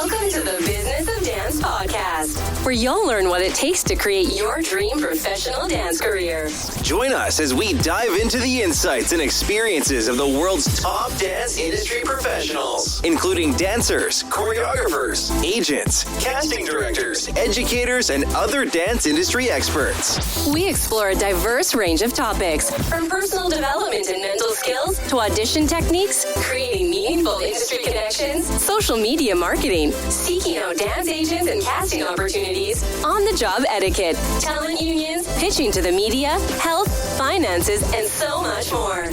Welcome to the Business of Dance podcast, where you'll learn what it takes to create your dream professional dance career. Join us as we dive into the insights and experiences of the world's top dance industry professionals, including dancers, choreographers, agents, casting directors, educators, and other dance industry experts. We explore a diverse range of topics, from personal development and mental skills to audition techniques, creating meaningful industry connections, social media marketing, seeking out dance agents and casting opportunities, on-the-job etiquette, talent unions, pitching to the media, health, finances, and so much more.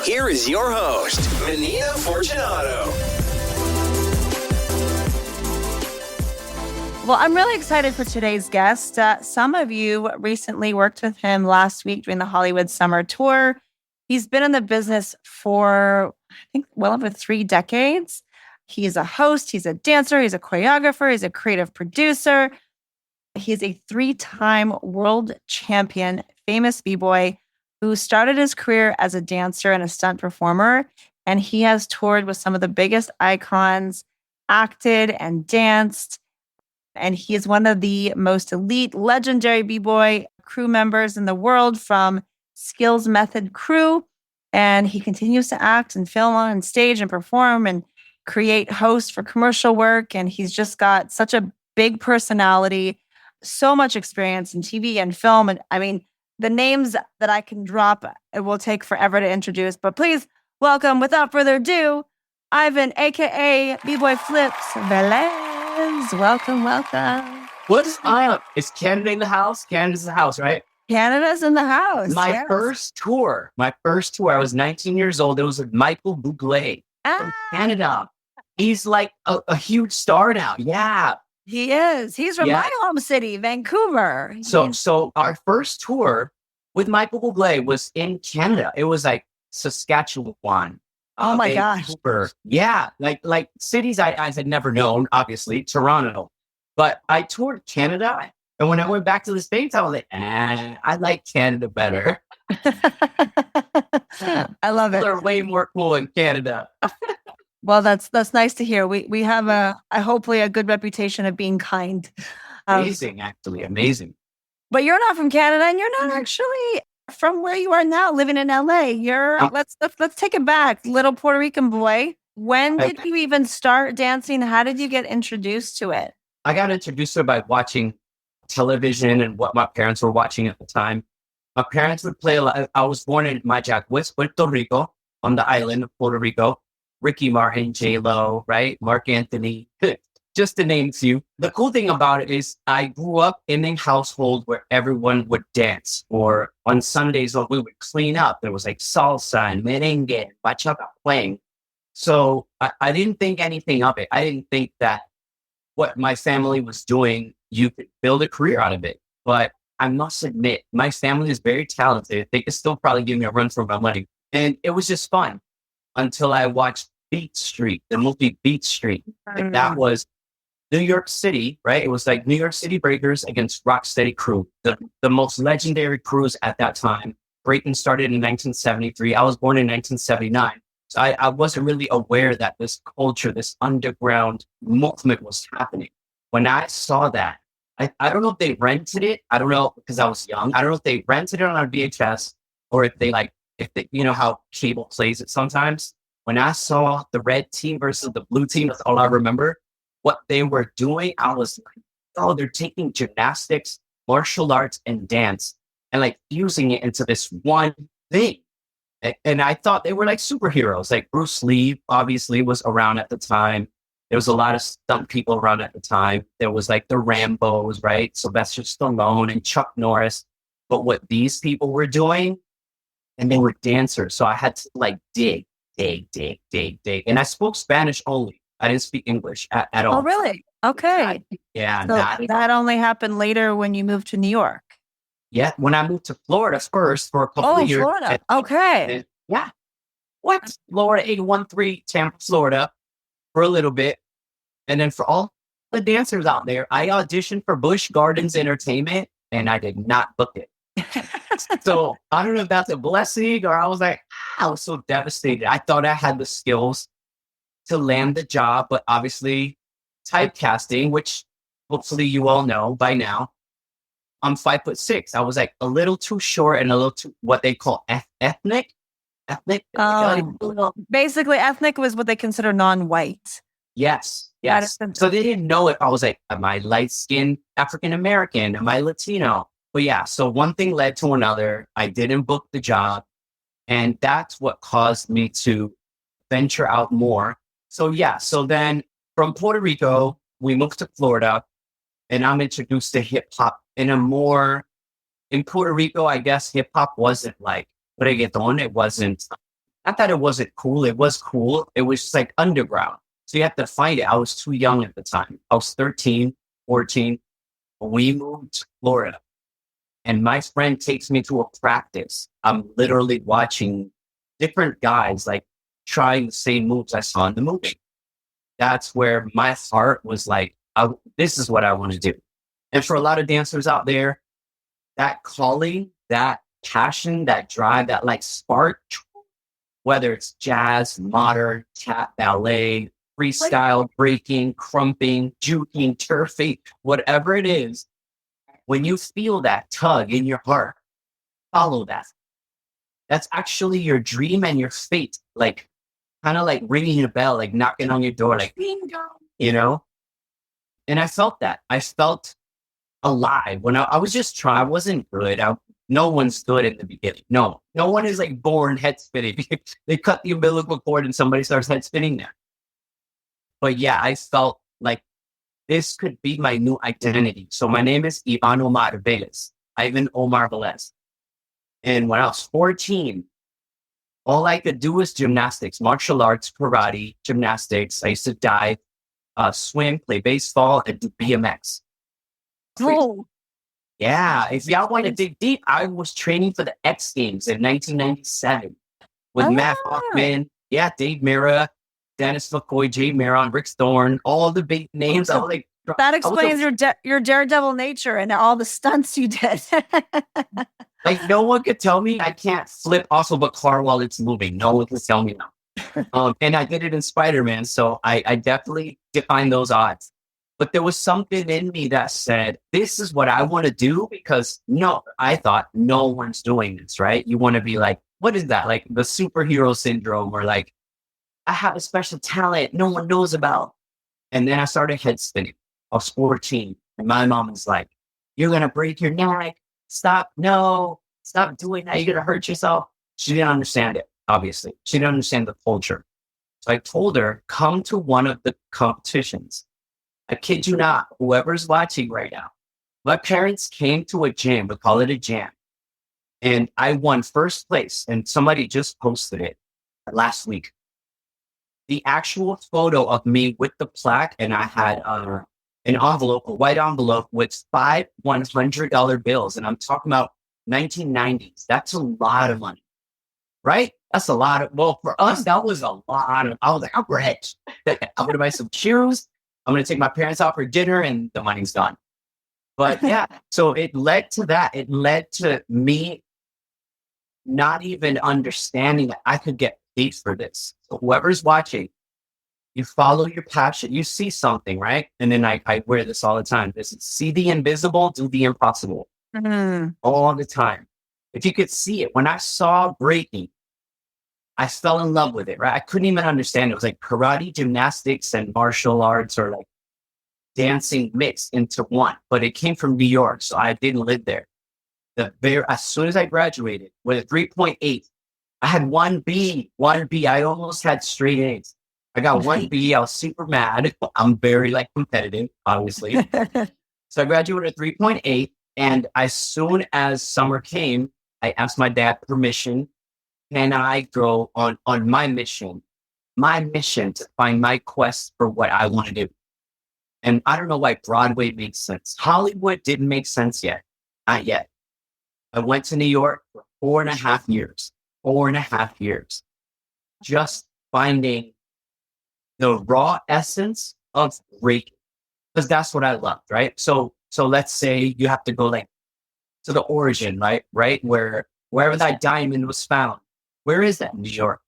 Here is your host, Menina Fortunato. Well, I'm really excited for today's guest. Some of you recently worked with him last week during the Hollywood Summer Tour. He's been in the business for, I think, well over 3 decades. He's a host, he's a dancer, he's a choreographer, he's a creative producer. He's a 3-time world champion, famous b-boy who started his career as a dancer and a stunt performer. And he has toured with some of the biggest icons, acted and danced. And he is one of the most elite, legendary b-boy crew members in the world from Skills Method Crew. And he continues to act and film on stage and perform and create hosts for commercial work. And he's just got such a big personality, so much experience in TV and film. And I mean, the names that I can drop, it will take forever to introduce. But please welcome, without further ado, Ivan, a.k.a. B-Boy FLIPZ Velez. Welcome. What's up? Is Canada in the house? Canada's in the house, right? Canada's in the house. My first tour, I was 19 years old. It was with Michael Bublé from Canada. He's like a huge star now. Yeah. He is. He's from my home city, Vancouver. So our first tour with Michael Bublé was in Canada. It was like Saskatchewan. Oh my gosh. Yeah. Like cities I had never known, obviously, Toronto. But I toured Canada. And when I went back to the States, I was like, I like Canada better. I love it. They're way more cool in Canada. Well, that's nice to hear. We have hopefully a good reputation of being kind. Amazing. But you're not from Canada, and you're not actually from where you are now, living in LA. Let's take it back, little Puerto Rican boy. When did you even start dancing? How did you get introduced to it? I got introduced to it by watching television and what my parents were watching at the time. My parents would play a lot. I was born in Mayagüez, Puerto Rico, on the island of Puerto Rico. Ricky Martin, J-Lo, right? Mark Anthony, just to name a few. The cool thing about it is I grew up in a household where everyone would dance, or on Sundays when we would clean up, there was like salsa and merengue and bachata playing. So I didn't think anything of it. I didn't think that what my family was doing, you could build a career out of it. But I must admit, my family is very talented. They could still probably give me a run for my money. And it was just fun until I watched Beat Street, the movie Beat Street. And that was New York City, right? It was like New York City Breakers against Rocksteady Crew, the most legendary crews at that time. Breaking started in 1973. I was born in 1979. So I wasn't really aware that this culture, this underground movement was happening. When I saw that, I don't know if they rented it. I don't know, because I was young. I don't know if they rented it on a VHS or if they you know how cable plays it sometimes. When I saw the red team versus the blue team, that's all I remember. What they were doing, I was like, oh, they're taking gymnastics, martial arts, and dance and like fusing it into this one thing. And I thought they were like superheroes. Like Bruce Lee obviously was around at the time. There was a lot of stunt people around at the time. There was like the Rambos, right? Sylvester Stallone and Chuck Norris. But what these people were doing, and they were dancers. So I had to like dig. And I spoke Spanish only. I didn't speak English at all. Oh, really? Okay. Yeah. So that only happened later when you moved to New York. Yeah. When I moved to Florida first for a couple of years. Florida. Okay. Yeah. What? Florida, 813, Tampa, Florida for a little bit. And then for all the dancers out there, I auditioned for Busch Gardens Entertainment and I did not book it. So I don't know if that's a blessing or I was so devastated. I thought I had the skills to land the job, but obviously typecasting, which hopefully you all know by now. I'm 5'6". I was like a little too short and a little too what they call ethnic. Ethnic. Basically, ethnic was what they consider non-white. Yes. So they didn't know if I was like, am I light skinned African American? Am I Latino? But yeah, so one thing led to another. I didn't book the job. And that's what caused me to venture out more. So yeah, so then from Puerto Rico, we moved to Florida, and I'm introduced to hip hop in Puerto Rico, I guess hip hop wasn't like reggaeton. It wasn't, not that it wasn't cool. It was cool. It was just like underground. So you have to find it. I was too young at the time. I was 13, 14. We moved to Florida. And my friend takes me to a practice. I'm literally watching different guys like trying the same moves I saw in the movie. That's where my heart was like, this is what I want to do. And for a lot of dancers out there, that calling, that passion, that drive, that like spark, whether it's jazz, modern, tap, ballet, freestyle, breaking, crumping, juking, turfing, whatever it is, when you feel that tug in your heart, follow that. That's actually your dream and your fate, like kind of like ringing a bell, like knocking on your door, like, you know? And I felt that. I felt alive when I was just trying. I wasn't good. No one's good in the beginning. No one is like born head spinning. They cut the umbilical cord and somebody starts head spinning there. But yeah, I felt like this could be my new identity. So my name is Ivan Omar Velez, Ivan Omar Velez. And when I was 14, all I could do was gymnastics, martial arts, karate, gymnastics. I used to dive, swim, play baseball, and do BMX. Oh. Yeah. If y'all want to dig deep, I was training for the X Games in 1997 with Matt Hoffman. Yeah, Dave Mira, Dennis McCoy, Jay Maron, Rick Thorne, all the big names. I was like, that explains your daredevil nature and all the stunts you did. Like no one could tell me I can't flip off of a car while it's moving. No one can tell me no. And I did it in Spider-Man, so I definitely defined those odds. But there was something in me that said, this is what I want to do because I thought no one's doing this, right? You want to be like, what is that? Like the superhero syndrome or like, I have a special talent no one knows about. And then I started head spinning. I was 14. And my mom was like, you're going to break your neck. Stop doing that. You're going to hurt yourself. She didn't understand it, obviously. She didn't understand the culture. So I told her, come to one of the competitions. I kid you not, whoever's watching right now. My parents came to a gym, we call it a jam. And I won first place. And somebody just posted it last week. The actual photo of me with the plaque, and I had an envelope, a white envelope with 5 $100 bills. And I'm talking about 1990s. That's a lot of money, right? That's a lot of, well, for us, that was a lot of, I was like, I'm rich. I'm going to buy some shoes. I'm going to take my parents out for dinner and the money's gone. But yeah, so it led to that. It led to me not even understanding that I could get paid for this. So whoever's watching, you follow your passion, you see something, right? And then I wear this all the time. This is see the invisible, do the impossible. All the time. If you could see it, when I saw breaking, I fell in love with it, right? I couldn't even understand. It was like karate, gymnastics, and martial arts or like dancing mixed into one. But it came from New York, so I didn't live there. As soon as I graduated with a 3.8, I had 1B. I almost had straight A's. I got 1B. I was super mad. I'm very competitive, obviously. So I graduated with 3.8. And as soon as summer came, I asked my dad permission. Can I go on my mission to find my quest for what I want to do? And I don't know why Broadway makes sense. Hollywood didn't make sense yet. Not yet. I went to New York for 4.5 years. 4.5 years. Just finding the raw essence of breaking. Because that's what I loved, right? So let's say you have to go to the origin, right? Wherever that diamond was found. Where is that? New York.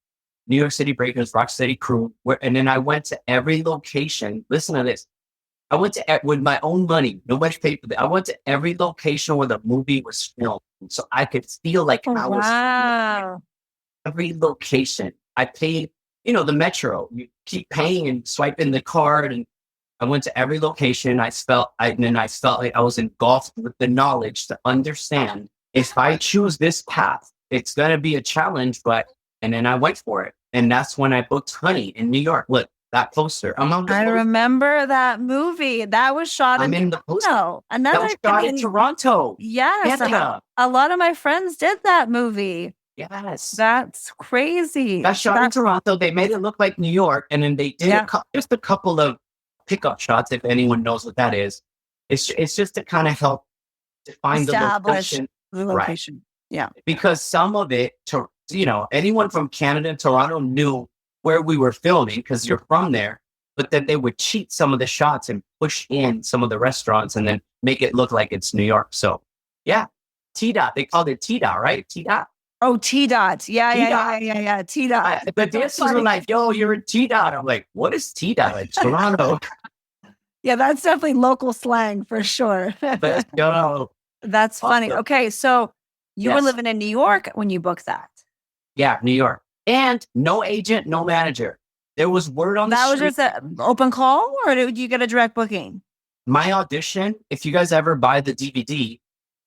New York City Breakers, Rock City Crew. And then I went to every location. Listen to this. I went to, with my own money, nobody paid for that. I went to every location where the movie was filmed. So I could feel like I was Wow. every location. I paid, the metro. You keep paying and swiping the card. And I went to every location. I felt like I was engulfed with the knowledge to understand if I choose this path, it's going to be a challenge, and then I went for it. And that's when I booked Honey in New York. Look, that poster. I remember that movie. That was shot in the poster. No, that was shot in Toronto. Yes. Canada. A lot of my friends did that movie. Yes. That's crazy. That shot in Toronto. They made it look like New York. And then they did just a couple of pickup shots, if anyone knows what that is. It's just to kind of help define establish the location. Right. Yeah. Because some of it, anyone from Canada and Toronto knew where we were filming because you're from there, but then they would cheat some of the shots and push in some of the restaurants and then make it look like it's New York. So yeah, T-Dot, they called it T-Dot, right? T-Dot. Oh, T-Dot. Yeah. T-Dot. The dancers were like, yo, you're a T-Dot. I'm like, what is T-Dot? Like Toronto. Yeah, that's definitely local slang for sure. Let's go. That's funny. Okay, so you were living in New York when you booked that. Yeah, New York. And no agent, no manager. There was word on the street. That was just an open call, or did you get a direct booking? My audition, if you guys ever buy the DVD,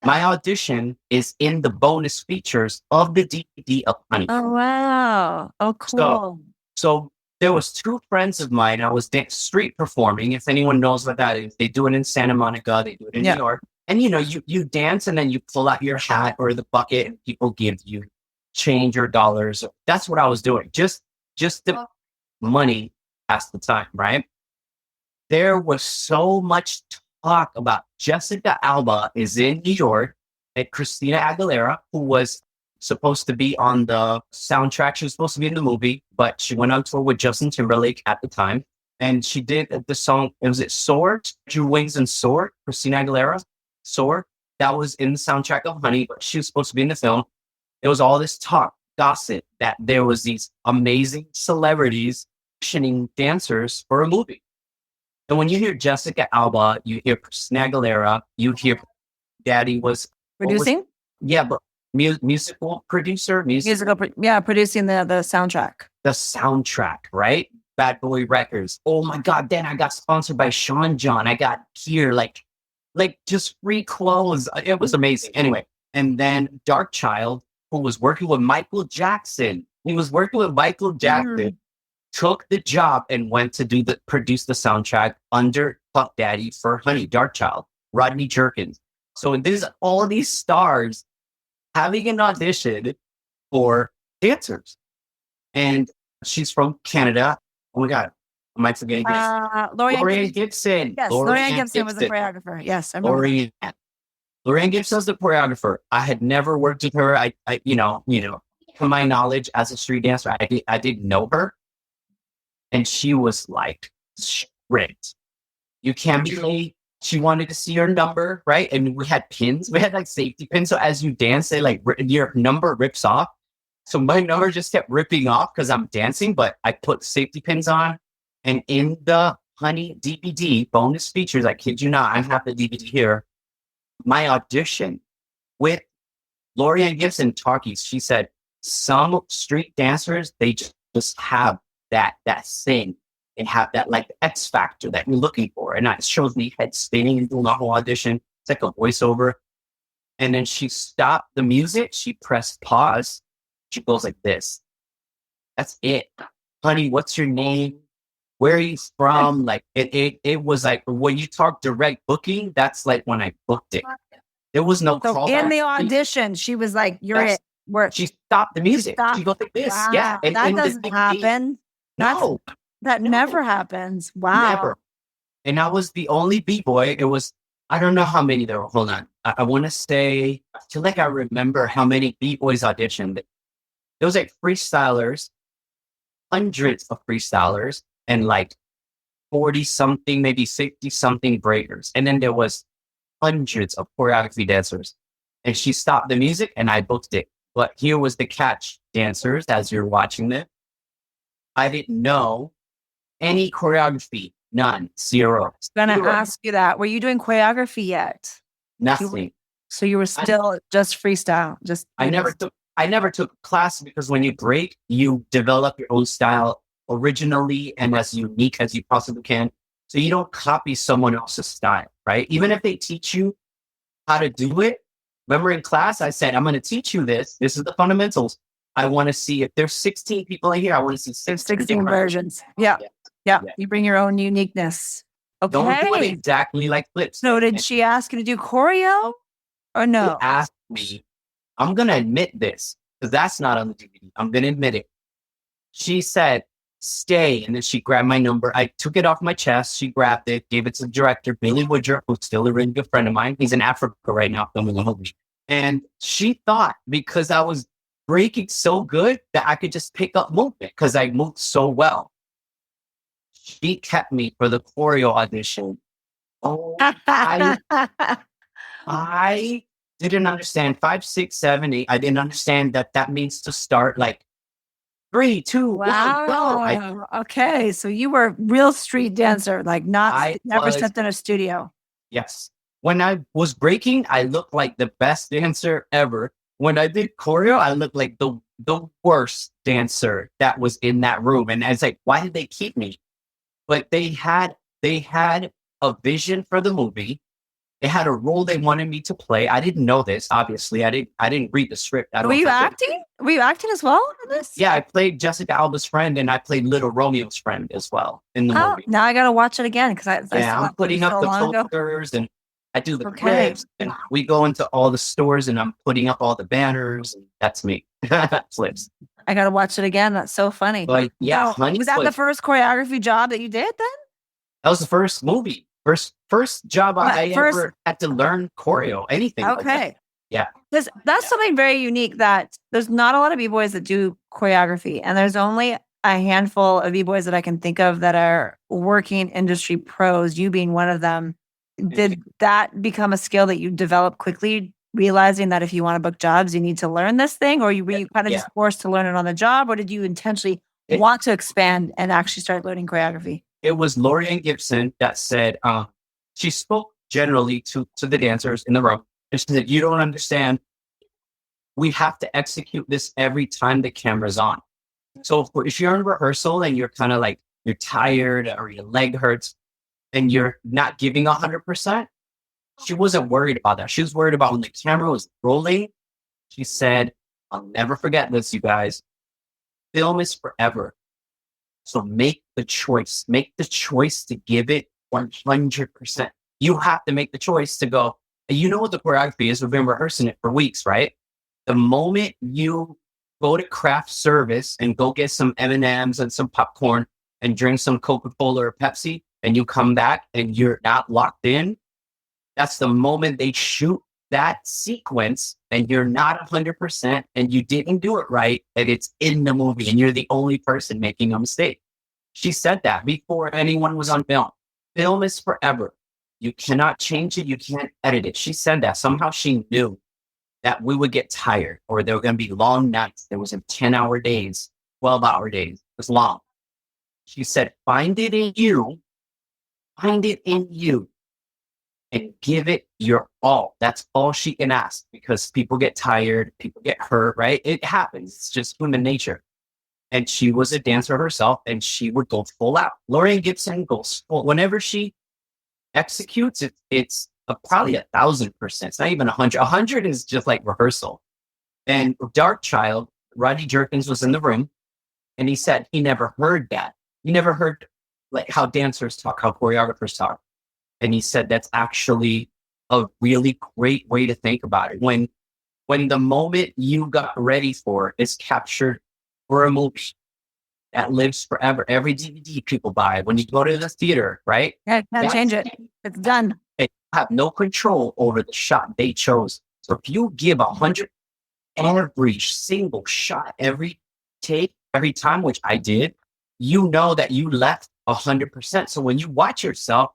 my audition is in the bonus features of the DVD of Honey. Oh, wow. Oh, cool. So there was two friends of mine. I was street performing. If anyone knows what that is, they do it in Santa Monica. They do it in New York. And, you dance and then you pull out your hat or the bucket and people give you change or dollars. That's what I was doing. Just the money past the time, right? There was so much talk about Jessica Alba is in New York and Christina Aguilera, who was supposed to be on the soundtrack. She was supposed to be in the movie, but she went on tour with Justin Timberlake at the time. And she did the song, was it Soar? Drew Wings and Soar? Christina Aguilera, Soar. That was in the soundtrack of Honey, but she was supposed to be in the film. There was all this talk, gossip, that there was these amazing celebrities auditioning dancers for a movie. And when you hear Jessica Alba, you hear Christina Aguilera, you hear Daddy was producing. But musical producer, producing the soundtrack. The soundtrack, right? Bad Boy Records. Oh my God! Then I got sponsored by Sean John. I got gear like just free clothes. It was amazing. Anyway, and then Dark Child, who was working with Michael Jackson. He was working with Michael Jackson, took the job and went to produce the soundtrack under Puff Daddy for Honey, Dark Child, Rodney Jerkins. So there's all these stars having an audition for dancers. And she's from Canada. Oh my God. Am I forgetting this? Lorianne Gibson. Yes, Lorianne Gibson was the choreographer. Yes, I remember. Lorianne Gibson's the choreographer. I had never worked with her. I from my knowledge as a street dancer, I didn't know her. And she was like strict. You can't be late. She wanted to see your number, right? And we had pins. We had like safety pins. So as you dance, they your number rips off. So my number just kept ripping off because I'm dancing, but I put safety pins on. And in the Honey DVD bonus features, I kid you not, I have the DVD here. My audition with Lorianne Gibson talkies, she said, some street dancers, they just have that thing and have that like X factor that you're looking for. And it shows me head spinning and doing the whole audition. It's like a voiceover. And then she stopped the music. She pressed pause. She goes like this. That's it. Honey, what's your name? Where are you from? Like it was like when you talk direct booking, that's like when I booked it. There was no callback. In the audition, she was like, "You're it." She stopped the music. She goes like this. Wow. Yeah, and that doesn't happen. No, that never happens. Wow, never. And I was the only b-boy. It was I don't know how many there were. Hold on, I want to say I feel like I remember how many b-boys auditioned. There was like freestylers, hundreds of freestylers. And like 40 something, maybe 60 something breakers. And then there was hundreds of choreography dancers. And she stopped the music and I booked it. But here was the catch, dancers, as you're watching this. I didn't know any choreography, None. Zero. Gonna Zero. ask you that. Were you doing choreography yet? Nothing. So you were still just freestyle. I never took class because when you break, you develop your own style originally and as unique as you possibly can. So you don't copy someone else's style, right? Even if they teach you how to do it. Remember in class, I said, I'm going to teach you this. This is the fundamentals. I want to see if there's 16 people in here. I want to see 16 versions. Yeah. You bring your own uniqueness. Okay. Don't do it exactly like FLIPZ. So did she ask you to do choreo or no? She asked me. I'm going to admit this because that's not on the DVD. I'm going to admit it. She said, stay. And then she grabbed my number. I took it off my chest. She grabbed it, gave it to the director, Billy Woodger, who's still a really good friend of mine. He's in Africa right now filming a movie. And she thought because I was breaking so good that I could just pick up movement because I moved so well. She kept me for the choreo audition. Oh, I didn't understand 5, 6, 7, 8. I didn't understand that means to start like 3, 2, 1, go. Okay, so you were real street dancer, like never stepped in a studio. Yes. When I was breaking, I looked like the best dancer ever. When I did choreo, I looked like the worst dancer that was in that room. And I was like, why did they keep me? But they had a vision for the movie. They had a role they wanted me to play. I didn't know this, obviously. I didn't read the script. Were you acting? Were you acting as well in this? Yeah, I played Jessica Alba's friend and I played Little Romeo's friend as well in the movie. Now I gotta watch it again because I'm putting up the posters and I do the clips and we go into all the stores and I'm putting up all the banners. And that's me. FLIPZ. I gotta watch it again. That's so funny. But yeah, was that the first choreography job that you did then? That was the first movie. First job I ever had to learn choreo, anything. Okay. Like that. Yeah. That's something very unique that there's not a lot of b-boys that do choreography. And there's only a handful of b-boys that I can think of that are working industry pros, you being one of them. Did that become a skill that you developed quickly, realizing that if you want to book jobs, you need to learn this thing? Or were you kind of just forced to learn it on the job? Or did you intentionally want to expand and actually start learning choreography? It was Lorianne Gibson that said, she spoke generally to the dancers in the room. And she said, you don't understand. We have to execute this every time the camera's on. So if you're in rehearsal and you're kind of like, you're tired or your leg hurts and you're not giving 100%, she wasn't worried about that. She was worried about when the camera was rolling. She said, I'll never forget this, you guys. Film is forever. So make the choice. Make the choice to give it 100%. You have to make the choice to go, you know what the choreography is? We've been rehearsing it for weeks, right? The moment you go to craft service and go get some M&Ms and some popcorn and drink some Coca-Cola or Pepsi and you come back and you're not locked in, that's the moment they shoot that sequence and you're not 100% and you didn't do it right and it's in the movie and you're the only person making a mistake. She said that before anyone was on film. Film is forever. You cannot change it. You can't edit it. She said that. Somehow she knew that we would get tired or there were going to be long nights. There was 10-hour days, 12-hour days. It was long. She said, find it in you. Find it in you. And give it your all. That's all she can ask because people get tired, people get hurt, right? It happens. It's just human nature. And she was a dancer herself and she would go full out. Lorianne Gibson goes full. Whenever she executes, it's probably 1,000%. It's not even 100. 100 is just like rehearsal. And Dark Child, Rodney Jerkins was in the room and he said he never heard that. He never heard like how dancers talk, how choreographers talk. And he said that's actually a really great way to think about it. When the moment you got ready for is captured for a movie that lives forever. Every DVD people buy when you go to the theater, right? Yeah, can't change it. It's done. They have no control over the shot they chose. So if you give 100 every single shot, every take, every time, which I did, you know that you left 100%. So when you watch yourself,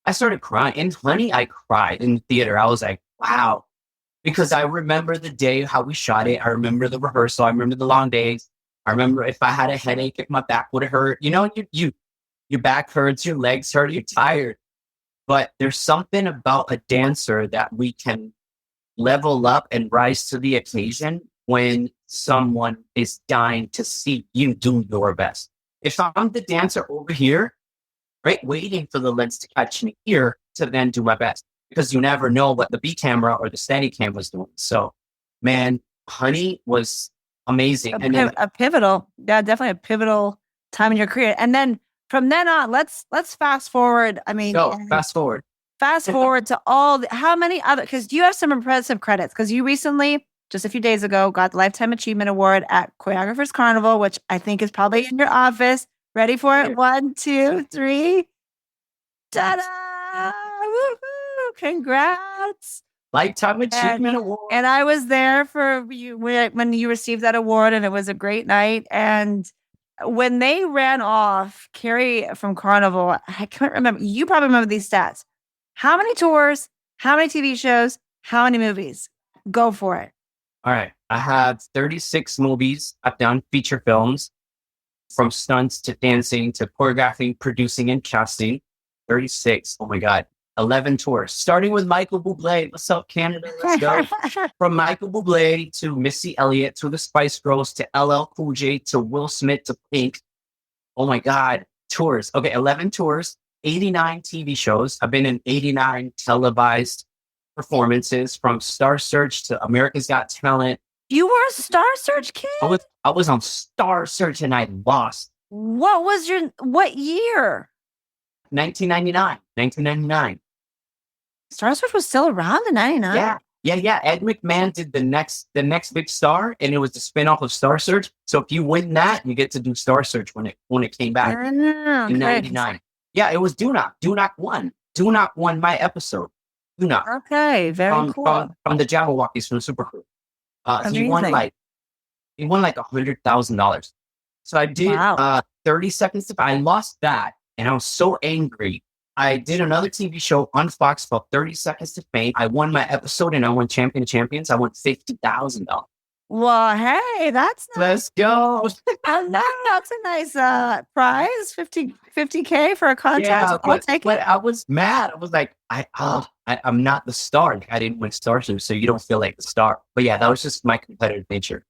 I started crying. And honey, I cried in the theater. I was like, wow. Because I remember the day, how we shot it. I remember the rehearsal. I remember the long days. I remember if I had a headache, if my back would have hurt. You know, you your back hurts, your legs hurt, you're tired. But there's something about a dancer that we can level up and rise to the occasion when someone is dying to see you do your best. If I'm the dancer over here, right, waiting for the lens to catch me here to then do my best, because you never know what the B camera or the steady cam was doing. So, man, Honey was amazing. A pivotal, definitely a pivotal time in your career. And then from then on, let's fast forward. I mean, fast forward to all how many other, because you have some impressive credits, because you recently, just a few days ago, got the Lifetime Achievement Award at Choreographers Carnival, which I think is probably in your office. Ready for it? 1, 2, 3. Ta-da! Woo-hoo! Congrats. Lifetime Achievement Award. And I was there for you when you received that award, and it was a great night. And when they ran off, Carrie from Carnival, I can't remember. You probably remember these stats. How many tours? How many TV shows? How many movies? Go for it. All right. I have 36 movies. I've done feature films, from stunts to dancing to choreographing, producing, and casting. 36. Oh my God. 11 tours, starting with Michael Bublé. What's up, Canada? Let's go. From Michael Bublé to Missy Elliott to the Spice Girls to LL Cool J to Will Smith to Pink. Oh my God. Tours. Okay. 11 tours, 89 TV shows. I've been in 89 televised performances, from Star Search to America's Got Talent. You were a Star Search kid? I was on Star Search and I lost. What year? 1999. Star Search was still around in 99? Yeah. Ed McMahon did the next Big Star, and it was the spinoff of Star Search. So if you win that, you get to do Star Search when it came back in 99. Yeah, it was Dunock. Dunock won. Dunock won my episode. Dunock. Okay, very cool. From the Jabberwockies from Super Crew. He won like $100,000. So I did 30 seconds. I lost that, and I was so angry. I did another TV show on Fox called 30 Seconds to Fame. I won my episode, and I won Champion of Champions. I won $50,000. Well, hey, that's nice. Let's go. That's a nice prize. 50K for a contest. Yeah, I'll take but it. I was mad. I was like, I'm not the star. I didn't win Star Search, so you don't feel like the star. But yeah, that was just my competitive nature.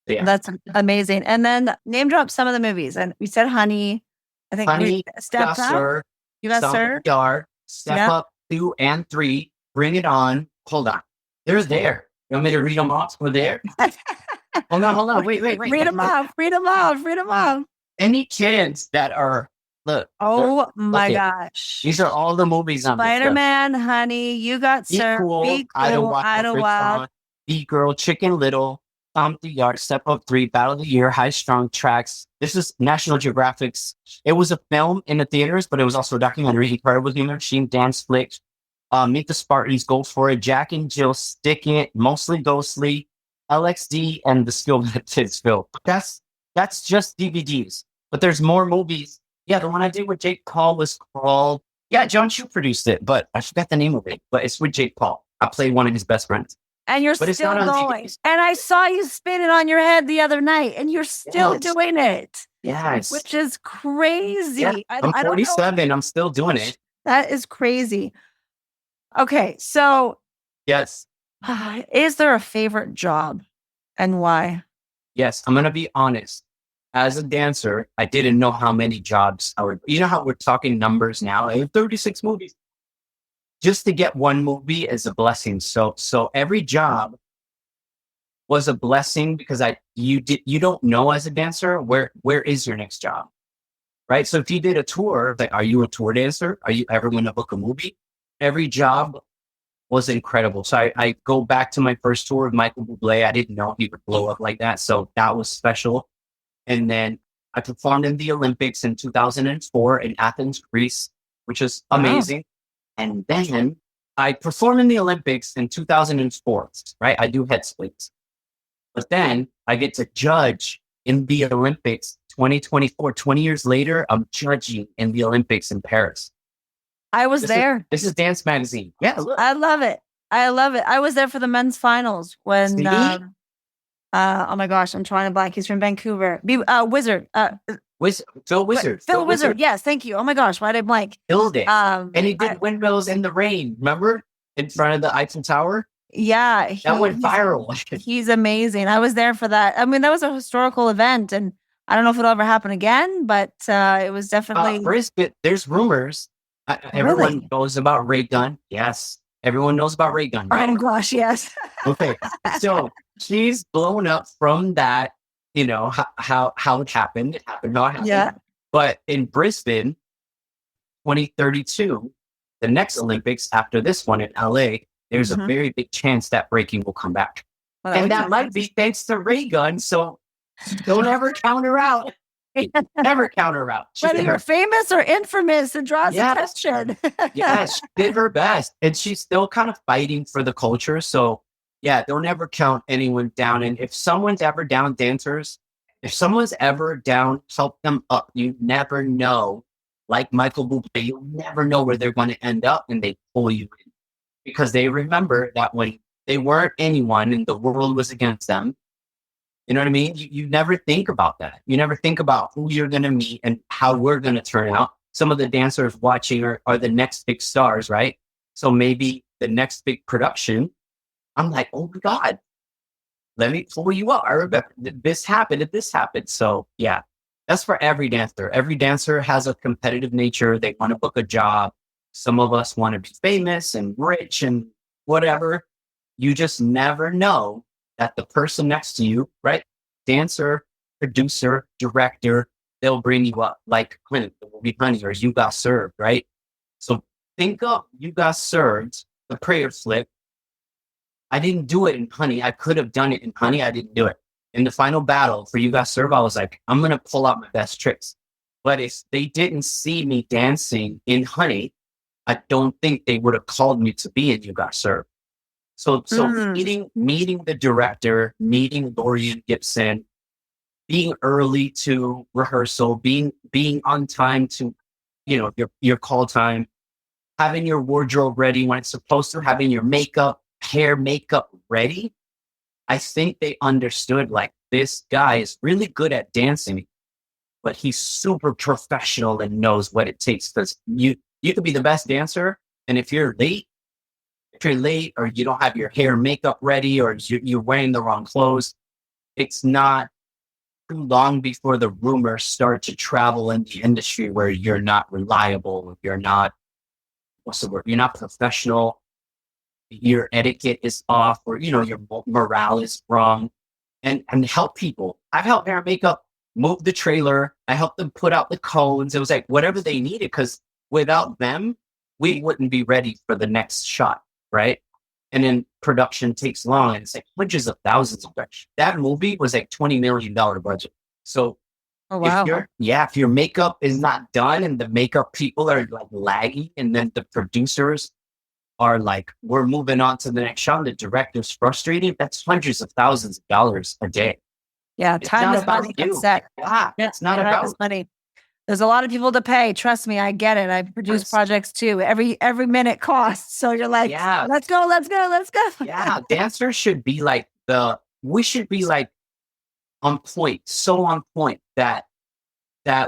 Yeah. That's amazing. And then name drop some of the movies. And we said Honey. I think Honey, Step Up. Sir, You got Sir. Yard, Step Up 2 and 3. Bring It On. Hold on. They're there. You want me to read them off? We're there. Hold on. Wait. Read them off. Any kids that are, look. Oh my gosh. These are all the movies on Spider-Man, Honey, You Got Sir, Be Cool, Idlewild, Be Girl, Chicken Little, the Yard, Step Up 3, Battle of the Year, High Strung, Tracks. This is National Geographic's. It was a film in the theaters, but it was also a documentary. Incredible Human Machine, Dance Flicks, Meet the Spartans, Go For It, Jack and Jill, Stick It, Mostly Ghostly, LXD, and The Skill Kids Film. That's just DVDs, but there's more movies. Yeah, the one I did with Jake Paul was called, John Chu produced it, but I forgot the name of it, but it's with Jake Paul. I played one of his best friends. And you're but still going. And I saw you spin it on your head the other night, and you're still doing it. Yes. Which is crazy. Yeah, I'm 47. I'm still doing it. That is crazy. Okay, so. Yes. Is there a favorite job, and why? Yes, I'm going to be honest. As a dancer, I didn't know how many jobs I would. You know how we're talking numbers now? I have 36 movies. Just to get one movie is a blessing. So every job was a blessing, because you don't know as a dancer where is your next job, right? So if you did a tour, like, are you a tour dancer? Are you ever going to book a movie? Every job was incredible. So I go back to my first tour with Michael Bublé. I didn't know he would blow up like that, so that was special. And then I performed in the Olympics in 2004 in Athens, Greece, which is amazing. Wow. And then I performed in the Olympics in 2004, right? I do head splits. But then I get to judge in the Olympics 2024. 20 years later, I'm judging in the Olympics in Paris. I was there. This is Dance Magazine. Yeah, look. I love it. I was there for the men's finals when, oh my gosh, I'm trying to blank. He's from Vancouver. Wizard. Phil Wizard. Phil Wizard. Yes, thank you. Oh my gosh, why did I blank? Killed it. And he did windmills in the rain. Remember, in front of the Eiffel Tower. Yeah, That went viral. He's amazing. I was there for that. I mean, that was a historical event, and I don't know if it'll ever happen again, but it was definitely. Brisbane, there's rumors. Everyone knows about Ray Gunn. Yes, everyone knows about Ray Gunn. Oh gosh, yes. Okay, so she's blown up from that. You know how it happened. It happened how it happened. Yeah. But in Brisbane, 2032, the next Olympics after this one in LA, there's a very big chance that breaking will come back. Well, and that might be thanks to Ray Gunn. So don't ever count her out. Never count her out. Whether you're famous or infamous, it draws attention. Yeah, she did her best. And she's still kind of fighting for the culture. So yeah, don't ever count anyone down. And if someone's ever down dancers, if someone's ever down, help them up. You never know. Like Michael Bublé, you never know where they're going to end up, and they pull you in. Because they remember that when they weren't anyone and the world was against them, you know what I mean? You never think about that. You never think about who you're going to meet and how we're going to turn out. Some of the dancers watching are the next big stars, right? So maybe the next big production, I'm like, oh my God, let me pull you up. I remember this happened and this happened. So yeah, that's for every dancer. Every dancer has a competitive nature. They want to book a job. Some of us want to be famous and rich and whatever. You just never know that the person next to you, right? Dancer, producer, director, they'll bring you up like Clint, will be Honey, or You Got Served, right? So think of You Got Served, the prayer flip. I didn't do it in Honey. I could have done it in Honey. I didn't do it. In the final battle for You Got Served, I was like, I'm going to pull out my best tricks. But if they didn't see me dancing in Honey, I don't think they would have called me to be in You Got Served. So meeting the director, meeting Lorian Gibson, being early to rehearsal, being on time to, your call time, having your wardrobe ready when it's supposed to, having your makeup ready. I think they understood like this guy is really good at dancing, but he's super professional and knows what it takes. Because you could be the best dancer, and if you're late or you don't have your hair and makeup ready, or you're wearing the wrong clothes, it's not too long before the rumors start to travel in the industry where you're not reliable, you're not, you're not professional, your etiquette is off, or, your morale is wrong, and help people. I've helped hair and makeup move the trailer. I helped them put out the cones. It was like whatever they needed, because without them, we wouldn't be ready for the next shot. Right. And then production takes long, and it's like hundreds of thousands of dollars. That movie was like $20 million budget. So if your makeup is not done and the makeup people are like laggy, and then the producers are like, we're moving on to the next shot, and the director's frustrated, that's hundreds of thousands of dollars a day. Yeah. Time is money. It's not about money. There's a lot of people to pay. Trust me, I get it. I produce projects too. Every minute costs. So you're like, let's go. Yeah, dancers should be like we should be like on point, so on point that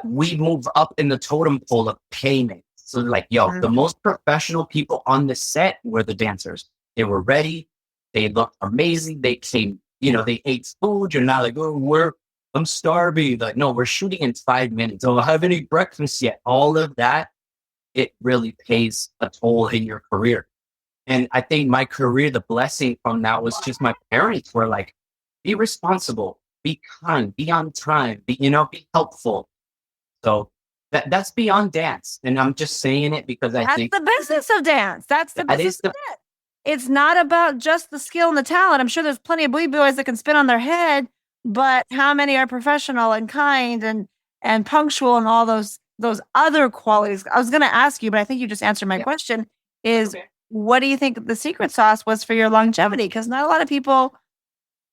we move up in the totem pole of payment. So like, the most professional people on the set were the dancers. They were ready. They looked amazing. They came, they ate food. You're not like, I'm starving. Like, no, we're shooting in 5 minutes. Don't have any breakfast yet. All of that, it really pays a toll in your career. And I think my career, the blessing from that was just my parents were like, be responsible, be kind, be on time, be helpful. So that's beyond dance. And I'm just saying it because I think that's the business of dance. That's the business of it. It's not about just the skill and the talent. I'm sure there's plenty of boys that can spin on their head. But how many are professional and kind and punctual and all those other qualities? I was going to ask you, but I think you just answered my question, is what do you think the secret sauce was for your longevity? Because not a lot of people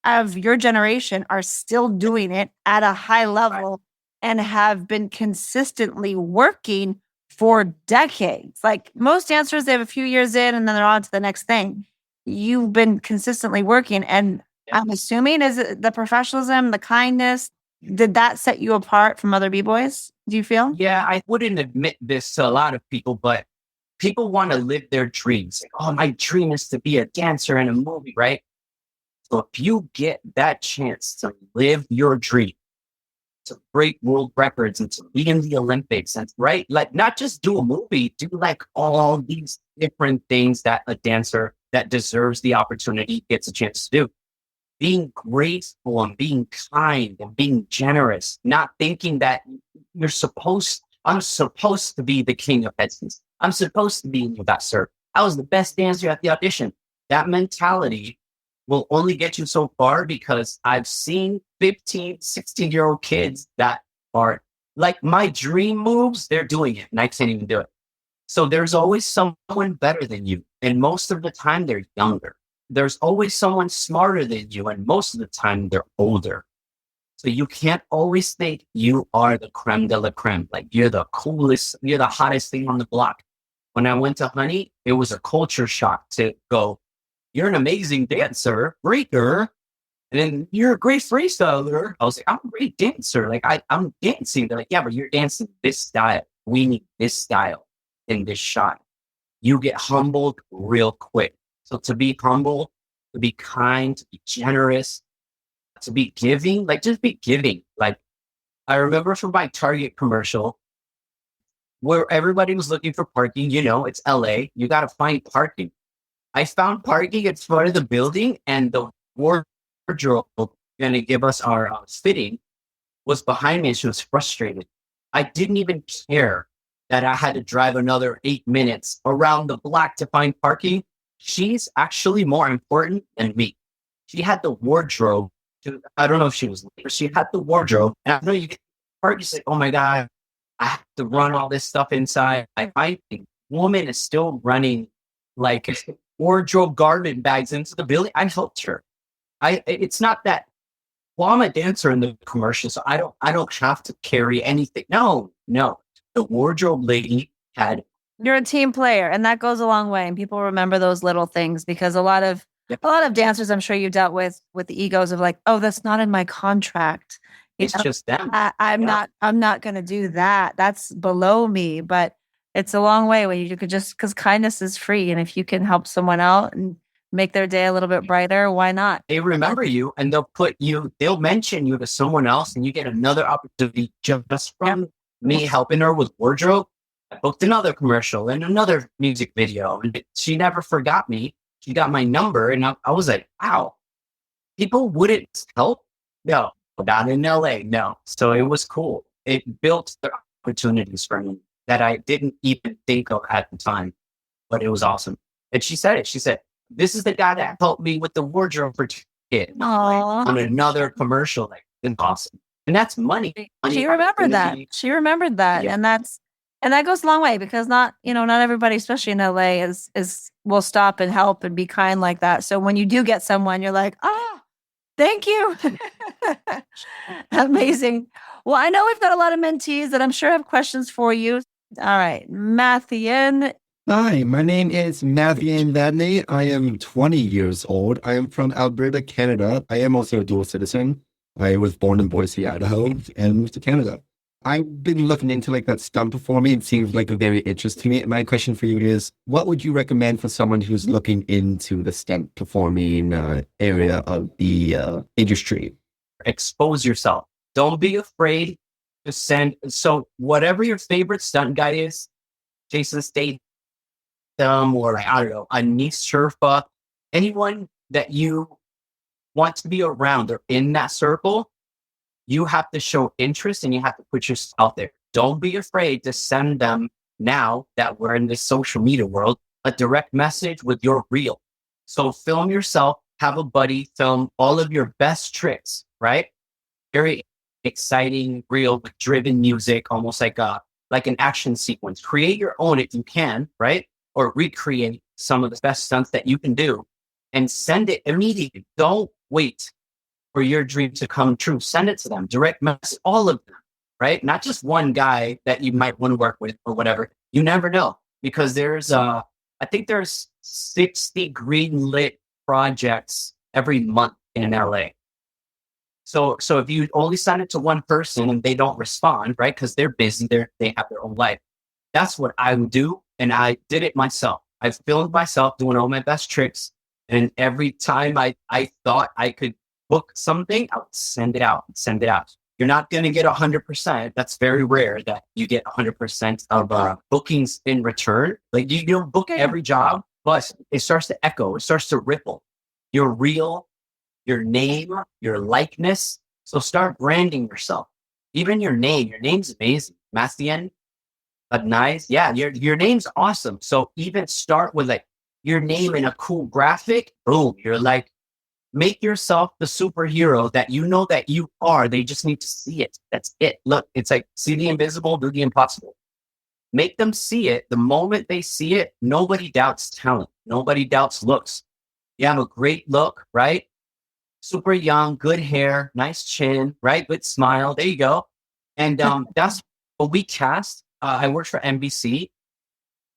of your generation are still doing it at a high level and have been consistently working for decades. Like most dancers, they have a few years in and then they're on to the next thing. You've been consistently working, and I'm assuming, is it the professionalism, the kindness, did that set you apart from other B-boys? Do you feel? Yeah, I wouldn't admit this to a lot of people, but people want to live their dreams. Like, oh, my dream is to be a dancer in a movie, right? So if you get that chance to live your dream, to break world records and to be in the Olympics, and right, like not just do a movie, do like all these different things that a dancer that deserves the opportunity gets a chance to do. Being graceful and being kind and being generous, not thinking that I'm supposed to be the king of headspace. I'm supposed to be in that Cirque. I was the best dancer at the audition. That mentality will only get you so far, because I've seen 15, 16-year-old kids that are like my dream moves, they're doing it and I can't even do it. So there's always someone better than you. And most of the time they're younger. There's always someone smarter than you. And most of the time they're older. So you can't always think you are the creme de la creme. Like you're the coolest, you're the hottest thing on the block. When I went to Honey, it was a culture shock to go, you're an amazing dancer, breaker, and then you're a great freestyler. I was like, I'm a great dancer. Like I'm dancing. They're like, yeah, but you're dancing this style. We need this style in this shot. You get humbled real quick. So to be humble, to be kind, to be generous, to be giving, like just be giving. Like I remember from my Target commercial where everybody was looking for parking. You know, it's LA. You got to find parking. I found parking in front of the building, and the wardrobe going to give us our fitting was behind me, and she was frustrated. I didn't even care that I had to drive another 8 minutes around the block to find parking. She's actually more important than me. She had the wardrobe. I don't know if she was late, but she had the wardrobe. And I know you get parking. She's like, oh my God, I have to run all this stuff inside. My woman is still running like wardrobe garment bags into the building. I helped her. It's not that, well, I'm a dancer in the commercial, so I don't have to carry anything. No. The wardrobe lady had. You're a team player, and that goes a long way. And people remember those little things, because a lot of dancers, I'm sure you dealt with the egos of like, oh, that's not in my contract. It's just them. I'm not going to do that. That's below me. But it's a long way when you could just, because kindness is free. And if you can help someone out and make their day a little bit brighter, why not? They remember you, and they'll mention you to someone else, and you get another opportunity just from me helping her with wardrobe. I booked another commercial and another music video, and she never forgot me. She got my number, and I was like, wow, people wouldn't help? No, not in LA, no. So it was cool. It built the opportunities for me that I didn't even think of at the time, but it was awesome. And she said it. She said, this is the guy that helped me with the wardrobe for kid on another commercial. Like, it's awesome. And that's money. She remembered that. Yeah. And that goes a long way, because not everybody, especially in LA, will stop and help and be kind like that. So when you do get someone, you're like, thank you. Amazing. Well, I know we've got a lot of mentees that I'm sure have questions for you. All right, Mathian. Hi, my name is Mathian Vadney. I am 20 years old. I am from Alberta, Canada. I am also a dual citizen. I was born in Boise, Idaho, and moved to Canada. I've been looking into like that stunt performing. It seems like a very interest to me. My question for you is, what would you recommend for someone who's looking into the stunt performing area of the industry? Expose yourself. Don't be afraid to send. So whatever your favorite stunt guy is, Jason Statham, or I don't know, Anis Sherpa, anyone that you want to be around or in that circle, you have to show interest and you have to put yourself out there. Don't be afraid to send them, now that we're in this social media world, a direct message with your reel. So film yourself, have a buddy film all of your best tricks, right? Very exciting reel with driven music, almost like an action sequence. Create your own if you can, right? Or recreate some of the best stunts that you can do and send it immediately. Don't wait for your dream to come true. Send it to them, direct message, all of them, right? Not just one guy that you might want to work with or whatever. You never know, because there's, I think there's 60 green lit projects every month in LA. So if you only send it to one person and they don't respond, right? Because they're busy, they have their own life. That's what I would do. And I did it myself. I filmed myself doing all my best tricks. And every time I thought I could book something, I would send it out. You're not going to get 100%. That's very rare that you get 100% of bookings in return. Like you don't book every job, but it starts to echo. It starts to ripple. You're real, your name, your likeness. So start branding yourself. Even your name's amazing. Mastien, nice. Yeah, your name's awesome. So even start with like your name in a cool graphic. Boom. You're like, make yourself the superhero that you know that you are. They just need to see it. That's it. Look, it's like see the invisible, do the impossible. Make them see it. The moment they see it, nobody doubts talent. Nobody doubts looks. You have a great look, right? Super young, good hair, nice chin, right? Good smile. There you go. And that's what we cast. I worked for NBC,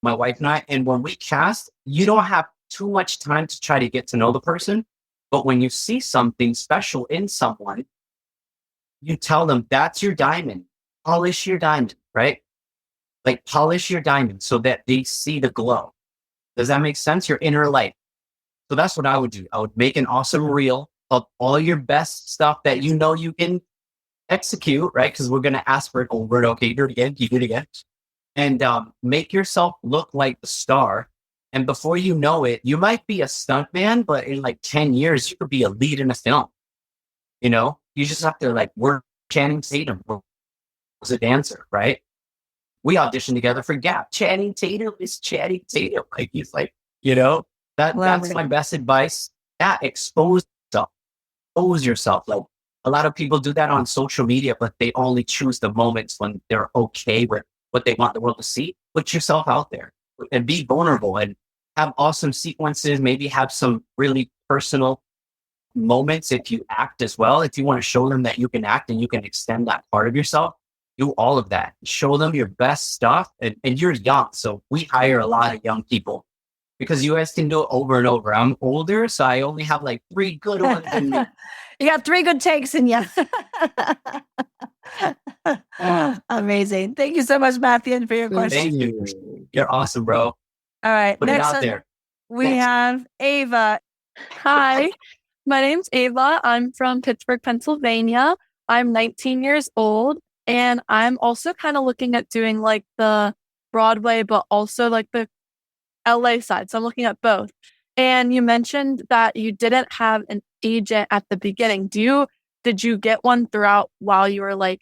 my wife and I. And when we cast, you don't have too much time to try to get to know the person. But when you see something special in someone, you tell them that's your diamond. Polish your diamond, right? Like polish your diamond so that they see the glow. Does that make sense? Your inner light. So that's what I would do. I would make an awesome reel of all your best stuff that you know you can execute, right? Because we're going to ask for it over and okay, do it again. And make yourself look like the star. And before you know it, you might be a stunt man, but in like 10 years, you could be a lead in a film. You know, you just have to like work. Channing Tatum was a dancer, right? We auditioned together for Gap. Channing Tatum is Channing Tatum. Like he's like, you know, that's my best advice. Yeah, expose yourself. Like a lot of people do that on social media, but they only choose the moments when they're okay with what they want the world to see. Put yourself out there and be vulnerable and have awesome sequences. Maybe have some really personal moments if you act as well. If you want to show them that you can act and you can extend that part of yourself, do all of that. Show them your best stuff. And you're young. So we hire a lot of young people because you guys can do it over and over. I'm older, so I only have like 3 good ones in me. You got 3 good takes in you. Amazing. Thank you so much, Matthew, for your question. Thank you. You're awesome, bro. All right. Put next it out there. We have Ava. Hi, my name's Ava. I'm from Pittsburgh, Pennsylvania. I'm 19 years old, and I'm also kind of looking at doing like the Broadway, but also like the LA side. So I'm looking at both. And you mentioned that you didn't have an agent at the beginning. Did you get one throughout while you were like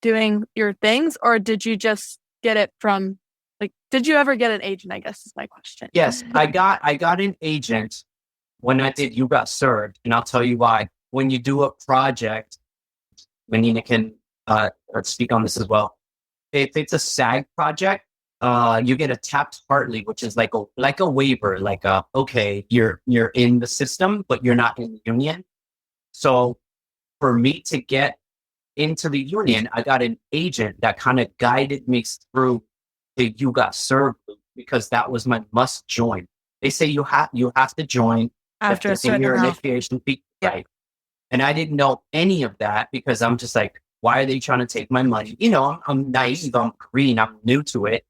doing your things, or did you just get it from like, did you ever get an agent, I guess is my question. Yes, I got an agent when I did You Got Served, and I'll tell you why. When you do a project, Menina can speak on this as well. If it's a SAG project, you get a tapped Hartley, which is like a waiver, like okay, you're in the system, but you're not in the union. So for me to get into the union, I got an agent that kind of guided me through the You Got Served loop, because that was my must join. They say you have to join After a certain your amount. initiation fee, Yeah. right? And I didn't know any of that because I'm just like, why are they trying to take my money? You know, I'm naive, I'm green, I'm new to it.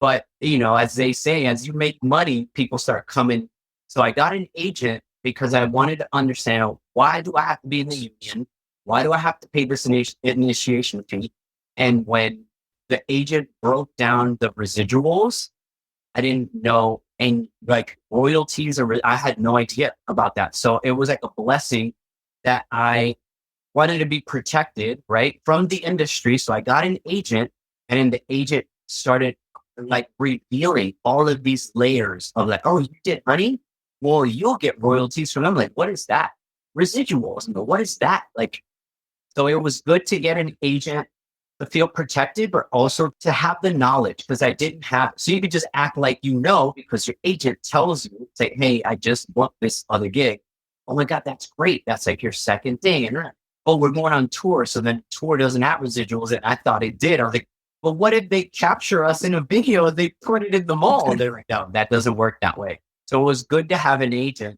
But, you know, as they say, as you make money, people start coming. So I got an agent because I wanted to understand, why do I have to be in the union? Why do I have to pay this initiation fee? And when the agent broke down the residuals, I didn't know any like royalties, or I had no idea about that. So it was like a blessing that I wanted to be protected, right, from the industry. So I got an agent, and then the agent started like revealing all of these layers of like, oh, you did money? Well, you'll get royalties from them. Like, what is that? Residuals. And what is that? Like, so it was good to get an agent to feel protected, but also to have the knowledge, because I didn't have, so you could just act like, you know, because your agent tells you, say, hey, I just booked this other gig. Oh my God, that's great. That's like your second thing. And oh, we're going on tour. So then tour doesn't have residuals. And I thought it did. I was like, well, what if they capture us in a video and they put it in the mall? They're like, no, that doesn't work that way. So it was good to have an agent,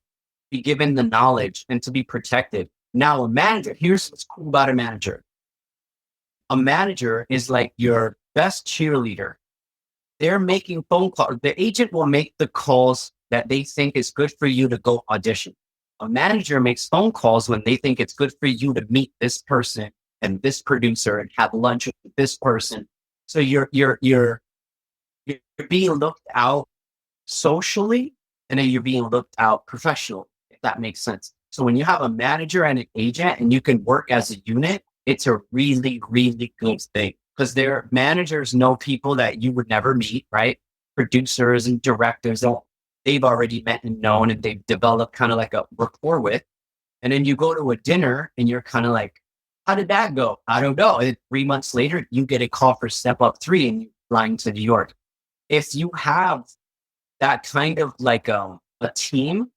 be given the knowledge and to be protected. Now a manager, here's what's cool about a manager. A manager is like your best cheerleader. They're making phone calls. The agent will make the calls that they think is good for you to go audition. A manager makes phone calls when they think it's good for you to meet this person and this producer and have lunch with this person. So you're being looked out socially, and then you're being looked out professionally, if that makes sense. So when you have a manager and an agent and you can work as a unit, it's a really, really good thing, because their managers know people that you would never meet, right? Producers and directors that they've already met and known, and they've developed kind of like a rapport with. And then you go to a dinner and you're kind of like, how did that go? I don't know. And 3 months later, you get a call for Step Up 3 and you're flying to New York. If you have that kind of like a team,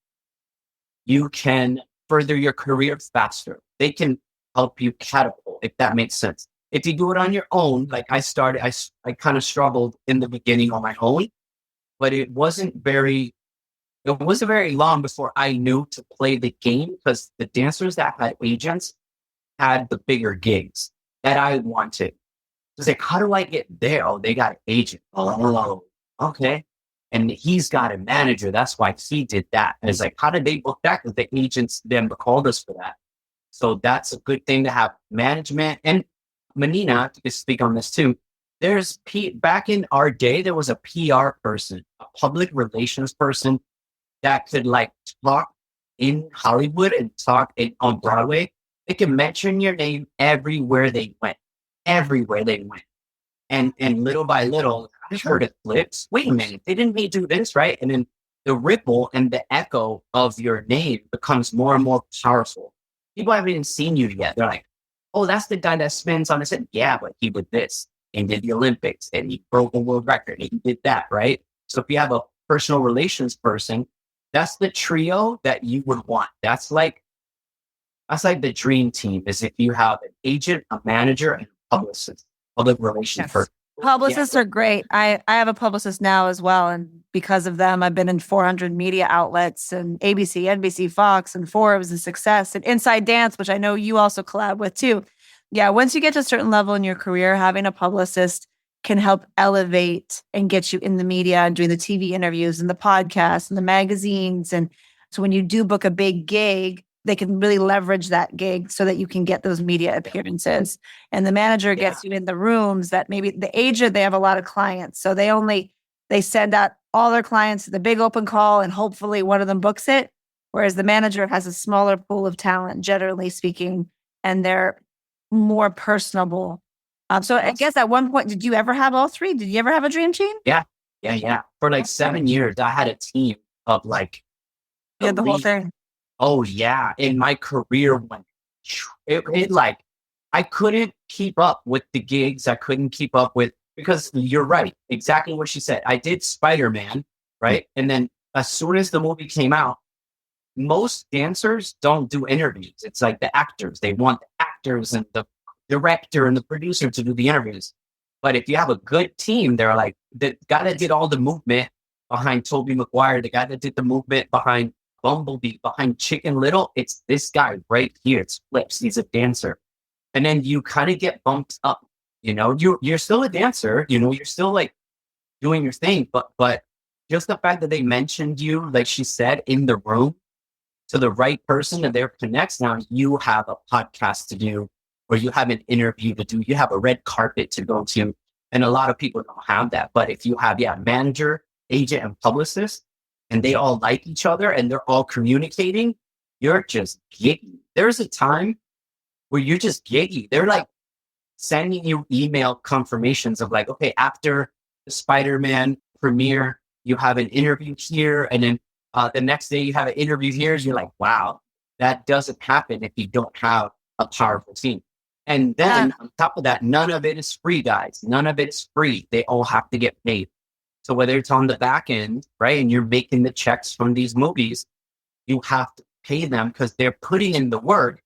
you can further your career faster. They can help you catapult, if that makes sense. If you do it on your own, like I kind of struggled in the beginning on my own, but it wasn't very long before I knew to play the game, because the dancers that had agents had the bigger gigs that I wanted. It's like, how do I get there? Oh, they got an agent. Oh, okay. And he's got a manager. That's why he did that. And it's like, how did they book that? Because the agents then called us for that. So that's a good thing to have management. And Menina, to speak on this too, back in our day, there was a PR person, a public relations person that could like talk in Hollywood and talk on Broadway. They can mention your name everywhere they went. And little by little, I heard it FLIPZ. Wait a minute, they didn't need to do this, right? And then the ripple and the echo of your name becomes more and more powerful. People haven't even seen you yet. They're like, oh, that's the guy that spins on the set. Yeah, but he did this and did the Olympics and he broke a world record and he did that, right? So if you have a personal relations person, that's the trio that you would want. That's like the dream team, is if you have an agent, a manager, and a publicist, public relations person. Publicists are great. I have a publicist now as well. And because of them, I've been in 400 media outlets and ABC, NBC, Fox, and Forbes, and Success, and Inside Dance, which I know you also collab with too. Yeah, once you get to a certain level in your career, having a publicist can help elevate and get you in the media and doing the TV interviews and the podcasts and the magazines. And so when you do book a big gig, they can really leverage that gig so that you can get those media appearances. And the manager gets you in the rooms that maybe the agent, they have a lot of clients. So they send out all their clients to the big open call and hopefully one of them books it. Whereas the manager has a smaller pool of talent, generally speaking, and they're more personable. So I guess at one point, did you ever have all three? Did you ever have a dream team? Yeah. For like 7 years, I had a team of like, the whole thing. Oh yeah. And my career went, it like, I couldn't keep up with the gigs. I couldn't keep up with, because you're right. Exactly what she said. I did Spider-Man, right? And then as soon as the movie came out, most dancers don't do interviews. It's like the actors, they want the actors and the director and the producer to do the interviews. But if you have a good team, they're like, the guy that did all the movement behind Tobey Maguire, the guy that did the movement behind Bumblebee, behind Chicken Little, it's this guy right here. It's FLIPZ. He's a dancer. And then you kind of get bumped up. You're still a dancer, you're still like doing your thing, but just the fact that they mentioned you, like she said, in the room to the right person and there connects. Now you have a podcast to do, or you have an interview to do, you have a red carpet to go to. And a lot of people don't have that. But if you have, manager, agent, and publicist, and they all like each other and they're all communicating, you're just giggy. There's a time where you're just giggy. They're like sending you email confirmations of like, okay, after the Spider-Man premiere, you have an interview here. And then the next day you have an interview here. You're like, wow, that doesn't happen if you don't have a powerful team. And then on top of that, none of it is free, guys. None of it's free. They all have to get paid. So whether it's on the back end, right, and you're making the checks from these movies, you have to pay them because they're putting in the work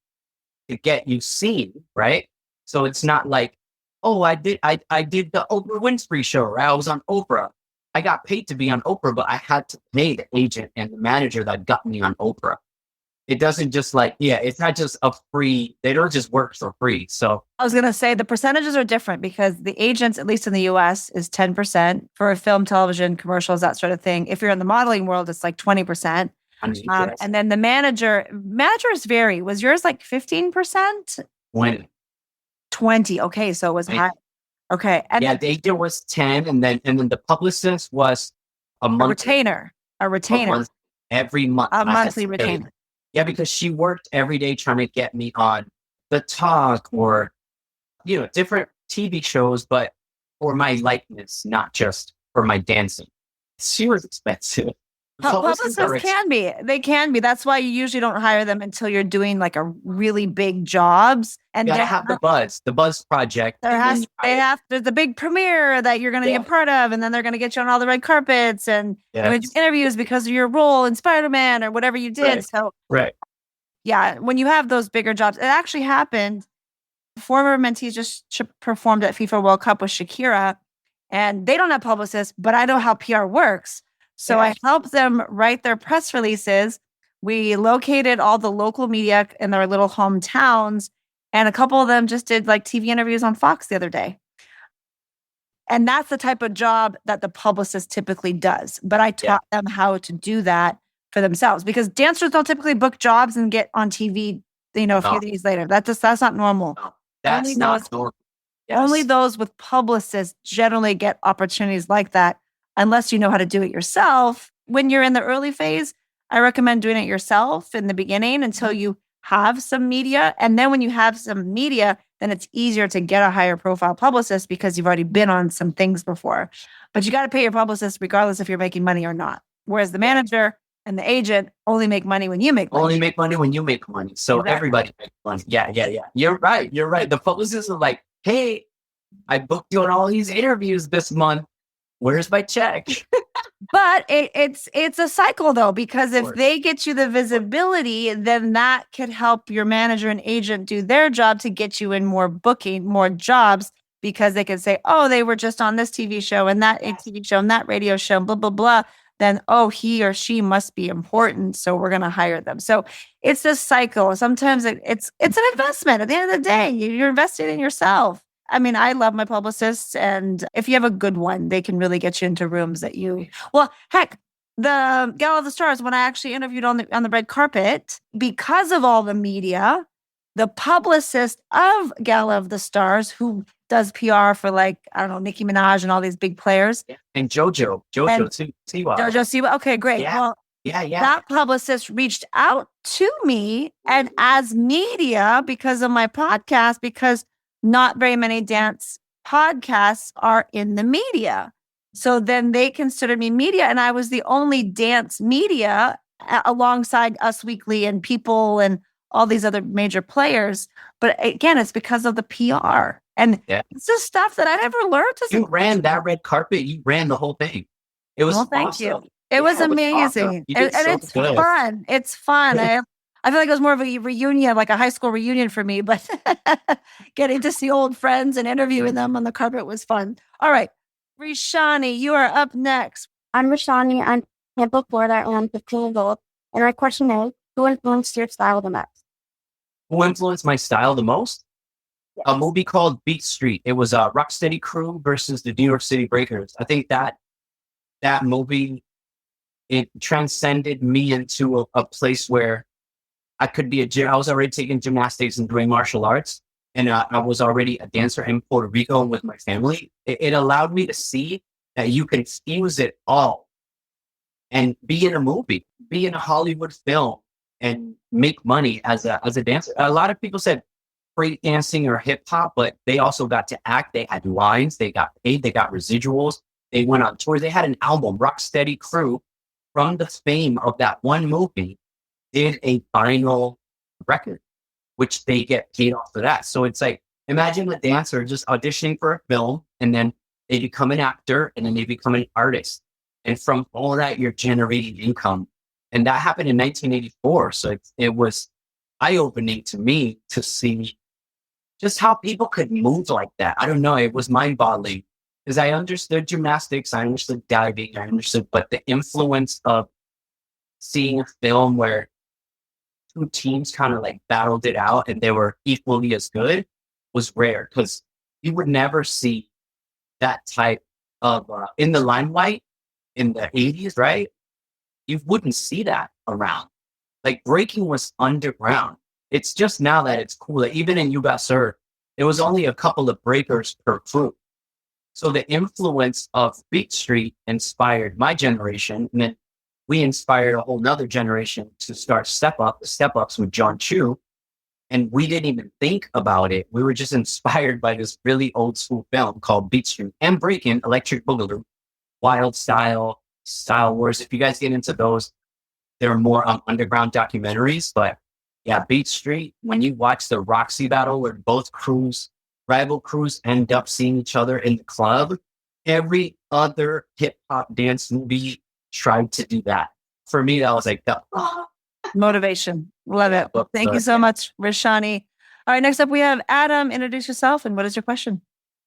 to get you seen, right? So it's not like, oh, I did the Oprah Winfrey show, right? I was on Oprah. I got paid to be on Oprah, but I had to pay the agent and the manager that got me on Oprah. it doesn't just like, it's not just a free, they don't just work for free. So I was going to say the percentages are different because the agents, at least in the US, is 10% for film, television, commercials, that sort of thing. If you're in the modeling world, it's like 20%. And then the managers vary. Was yours like 15%? 20. Okay. So it was high. Okay. And the agent was 10. And then the publicist was a retainer. Every month. A monthly retainer. Yeah, because she worked every day trying to get me on The Talk or, different TV shows, but for my likeness, not just for my dancing. She was expensive. Publicists can be. They can be. That's why you usually don't hire them until you're doing like a really big jobs. And you gotta have the buzz project. There's the big premiere that you're going to be a part of, and then they're going to get you on all the red carpets and interviews because of your role in Spider-Man or whatever you did. Yeah, when you have those bigger jobs, it actually happened. Former mentees just performed at FIFA World Cup with Shakira, and they don't have publicists, but I know how PR works. So I helped them write their press releases. We located all the local media in their little hometowns, and a couple of them just did like TV interviews on Fox the other day. And that's the type of job that the publicist typically does. But I taught them how to do that for themselves because dancers don't typically book jobs and get on TV, a few days later. That's not normal. No, that's not normal. Yes. Only those with publicists generally get opportunities like that. Unless you know how to do it yourself. When you're in the early phase, I recommend doing it yourself in the beginning until you have some media. And then when you have some media, then it's easier to get a higher profile publicist because you've already been on some things before. But you got to pay your publicist regardless if you're making money or not. Whereas the manager and the agent only make money when you make money. Only make money when you make money. So everybody makes money. Yeah. You're right. The publicists are like, hey, I booked you on all these interviews this month. Where's my check? But it's a cycle though, because if they get you the visibility, then that could help your manager and agent do their job to get you in more jobs, because they can say, oh, they were just on this TV show and that TV show and that radio show, blah, blah, blah. Then, oh, he or she must be important. So we're going to hire them. So it's a cycle. Sometimes it's an investment. At the end of the day, you're investing in yourself. I mean, I love my publicists, and if you have a good one, they can really get you into rooms that heck, the Gala of the Stars, when I actually interviewed on the red carpet, because of all the media, the publicist of Gala of the Stars, who does PR for Nicki Minaj and all these big players. And Jojo Siwa. Okay, great. Yeah. Well, yeah. That publicist reached out to me and as media because of my podcast, because not very many dance podcasts are in the media. So then they considered me media, and I was the only dance media alongside Us Weekly and People and all these other major players. But again, it's because of the PR. And it's just stuff that I never learned. You ran that red carpet. You ran the whole thing. It was thank awesome. you. It was amazing. And it's fun. It's fun. I feel like it was more of a reunion, like a high school reunion for me, but getting to see old friends and interviewing them on the carpet was fun. All right. Rishani, you are up next. I'm Rishani. I'm Tampa, Florida. I'm 15 years old. And my question is, who influenced your style the most? Who influenced my style the most? Yes. A movie called Beat Street. It was a Rocksteady crew versus the New York City Breakers. I think that movie, it transcended me into a place where I could be I was already taking gymnastics and doing martial arts, and I was already a dancer in Puerto Rico with my family. It allowed me to see that you can fuse it all and be in a movie, be in a Hollywood film, and make money as a dancer. A lot of people said break dancing or hip hop, but they also got to act. They had lines, they got paid, they got residuals. They went on tours. They had an album, Rocksteady crew, from the fame of that one movie, did a vinyl record, which they get paid off for that. So it's like, imagine a dancer just auditioning for a film, and then they become an actor, and then they become an artist. And from all that, you're generating income. And that happened in 1984. So it was eye-opening to me to see just how people could move like that. I don't know. It was mind-boggling because I understood gymnastics. I understood diving. But the influence of seeing a film where two teams kind of like battled it out and they were equally as good was rare because you would never see that type of in the limelight in the 80s, right? You wouldn't see that around. Like breaking was underground. It's just now that it's cool. Like, even in UBSR, there was only a couple of breakers per crew. So the influence of Beat Street inspired my generation. And then we inspired a whole nother generation to start the Step Ups with John Chu. And we didn't even think about it. We were just inspired by this really old school film called Beat Street and Breaking, Electric Boogaloo, Wild Style, Style Wars. If you guys get into those, there are more underground documentaries. But yeah, Beat Street, when you watch the Roxy battle where both rival crews end up seeing each other in the club, every other hip hop dance movie tried to do that. For me, that was like the Motivation. Love it. Thank you so much, Rashani. All right, next up we have Adam. Introduce yourself and what is your question?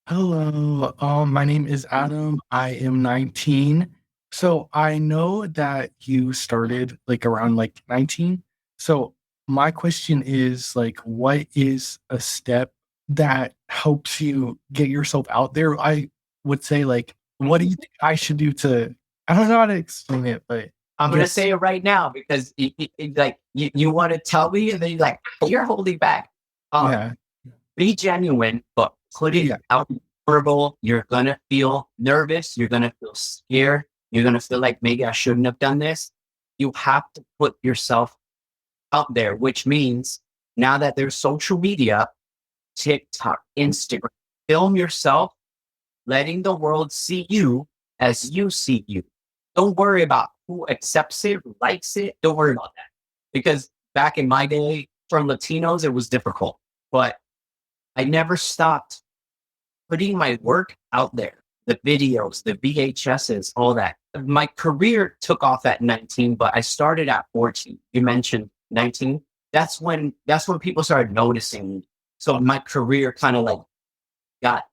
Hello, my name is Adam. I am 19. So I know that you started like around like 19. So my question is like, what is a step that helps you get yourself out there? I would say like, what do you think I should do I don't know how to explain it, but I'm going to say it right now because you want to tell me and then you're like, you're holding back. Be genuine, but put it out verbal. You're going to feel nervous. You're going to feel scared. You're going to feel like maybe I shouldn't have done this. You have to put yourself out there, which means now that there's social media, TikTok, Instagram, film yourself, letting the world see you as you see you. Don't worry about who accepts it, likes it. Don't worry about that. Because back in my day, for Latinos, it was difficult. But I never stopped putting my work out there. The videos, the VHSs, all that. My career took off at 19, but I started at 14. You mentioned 19. That's when people started noticing me. So my career kind of like got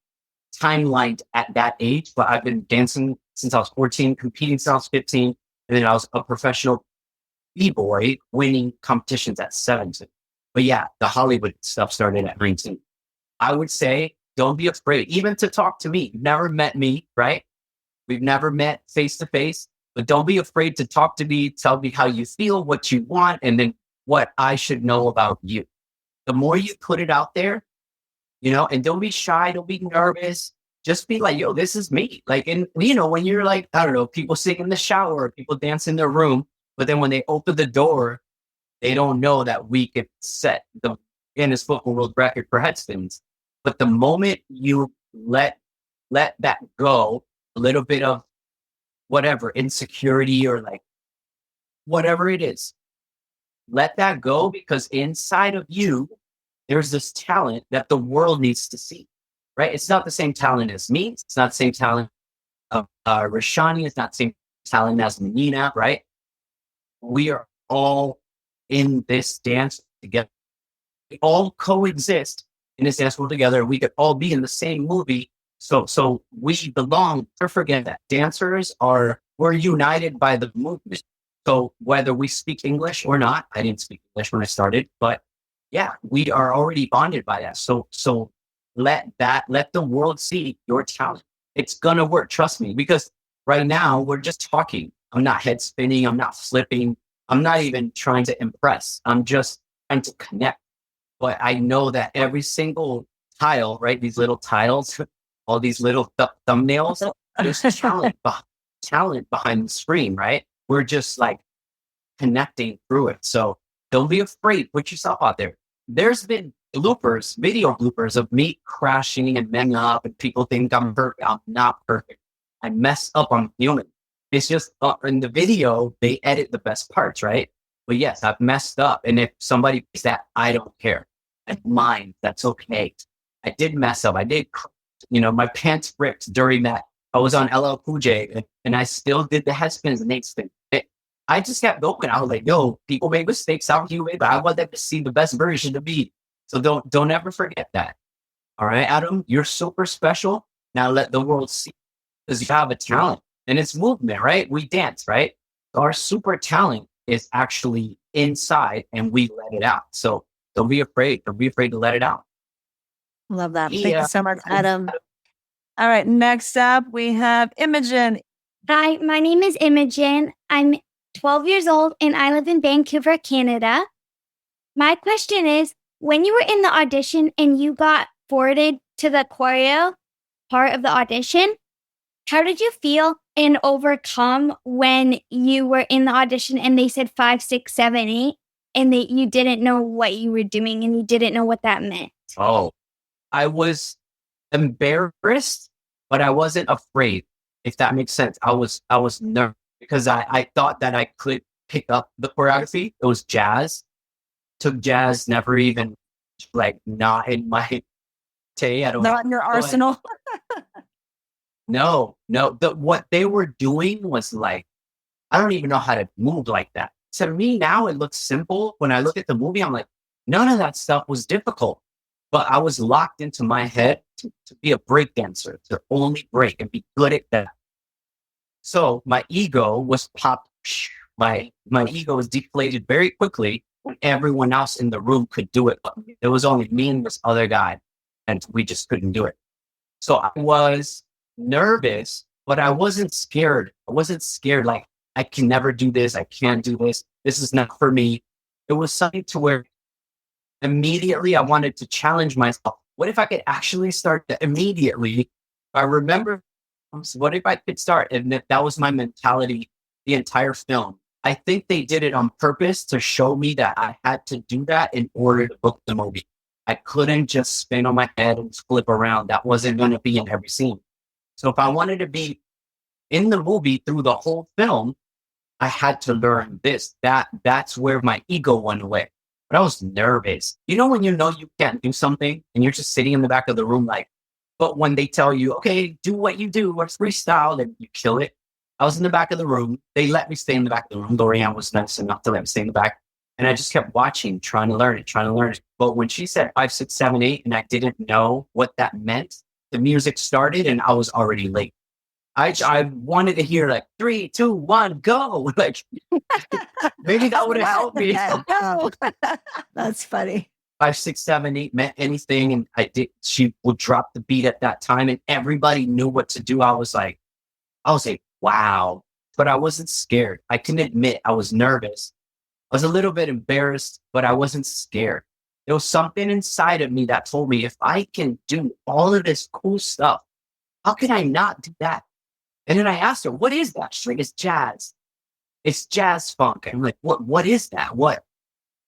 timelined at that age, but I've been dancing since I was 14, competing since I was 15, and then I was a professional b-boy winning competitions at 17. But yeah, the Hollywood stuff started at 19. I would say, don't be afraid, even to talk to me. You've never met me, right? We've never met face to face, but don't be afraid to talk to me, tell me how you feel, what you want, and then what I should know about you. The more you put it out there, and don't be shy, don't be nervous. Just be like, yo, this is me. Like, and when you're like, I don't know, people sing in the shower, people dance in their room, but then when they open the door, they don't know that we could set the Guinness Book of World Record for headspins. But the moment you let that go, a little bit of whatever, insecurity or like whatever it is, let that go, because inside of you, there's this talent that the world needs to see, right? It's not the same talent as me. It's not the same talent of Rashani. It's not the same talent as Menina, right? We are all in this dance together. We all coexist in this dance world together. We could all be in the same movie. So we belong. Never forget that. We're united by the movement. So whether we speak English or not, I didn't speak English when I started, but yeah, we are already bonded by that. So let the world see your talent. It's gonna work. Trust me, because right now we're just talking. I'm not head spinning. I'm not flipping. I'm not even trying to impress. I'm just trying to connect. But I know that every single tile, right? These little tiles, all these little thumbnails, there's talent behind the screen, right? We're just like connecting through it. So don't be afraid. Put yourself out there. There's been video bloopers of me crashing and messing up, and people think I'm perfect. I'm not perfect. I mess up. I'm human. It's just in the video, they edit the best parts, right? But yes, I've messed up. And if somebody thinks that, I don't care. That's mine. That's okay. I did mess up. I did, my pants ripped during that. I was on LL Cool J and I still did the head spins and next spin. I just kept going. I was like, yo, people make mistakes. I'm human, but I want them to see the best version of me. So don't ever forget that. All right, Adam, you're super special. Now let the world see, because you have a talent and it's movement, right? We dance, right? Our super talent is actually inside and we let it out. So don't be afraid. Don't be afraid to let it out. Love that. Thank Yeah. you so much, Adam. All right. Next up, we have Imogen. Hi, my name is Imogen. I'm 12 years old and I live in Vancouver, Canada. My question is, when you were in the audition and you got forwarded to the choreo part of the audition, how did you feel and overcome when you were in the audition and they said 5, 6, 7, 8, and that you didn't know what you were doing and you didn't know what that meant? Oh, I was embarrassed, but I wasn't afraid, if that makes sense. I was nervous because I thought that I could pick up the choreography. It was jazz. Took jazz, never even not in my tay. I don't Not in your arsenal. No. What they were doing was I don't even know how to move like that. To me now it looks simple. When I look at the movie, I'm like, none of that stuff was difficult. But I was locked into my head to be a break dancer, to only break and be good at that. So my ego was popped. My ego was deflated very quickly when everyone else in the room could do it. It was only me and this other guy, and we just couldn't do it. So I was nervous, but I wasn't scared. I wasn't scared like, I can never do this. I can't do this. This is not for me. It was something to where immediately I wanted to challenge myself. What if I could actually start immediately? I remember, what if I could start? And that was my mentality the entire film. I think they did it on purpose to show me that I had to do that in order to book the movie. I couldn't just spin on my head and flip around. That wasn't going to be in every scene. So if I wanted to be in the movie through the whole film, I had to learn this. That's where my ego went away. But I was nervous. You know when you can't do something and you're just sitting in the back of the room but when they tell you, okay, do what you do, or freestyle, and you kill it. I was in the back of the room. They let me stay in the back of the room. Lorianne was nice enough to let me stay in the back. And I just kept watching, trying to learn it. But when she said 5, 6, 7, 8, and I didn't know what that meant, the music started and I was already late. I wanted to hear 3, 2, 1, go. Maybe that would have helped me. No. That's funny. 5, 6, 7, 8 meant anything. And she would drop the beat at that time and everybody knew what to do. I was like, wow. But I wasn't scared. I can admit I was nervous. I was a little bit embarrassed, but I wasn't scared. There was something inside of me that told me if I can do all of this cool stuff, how can I not do that? And then I asked her, what is that? She's like, it's jazz. It's jazz funk. I'm like, what is that? What?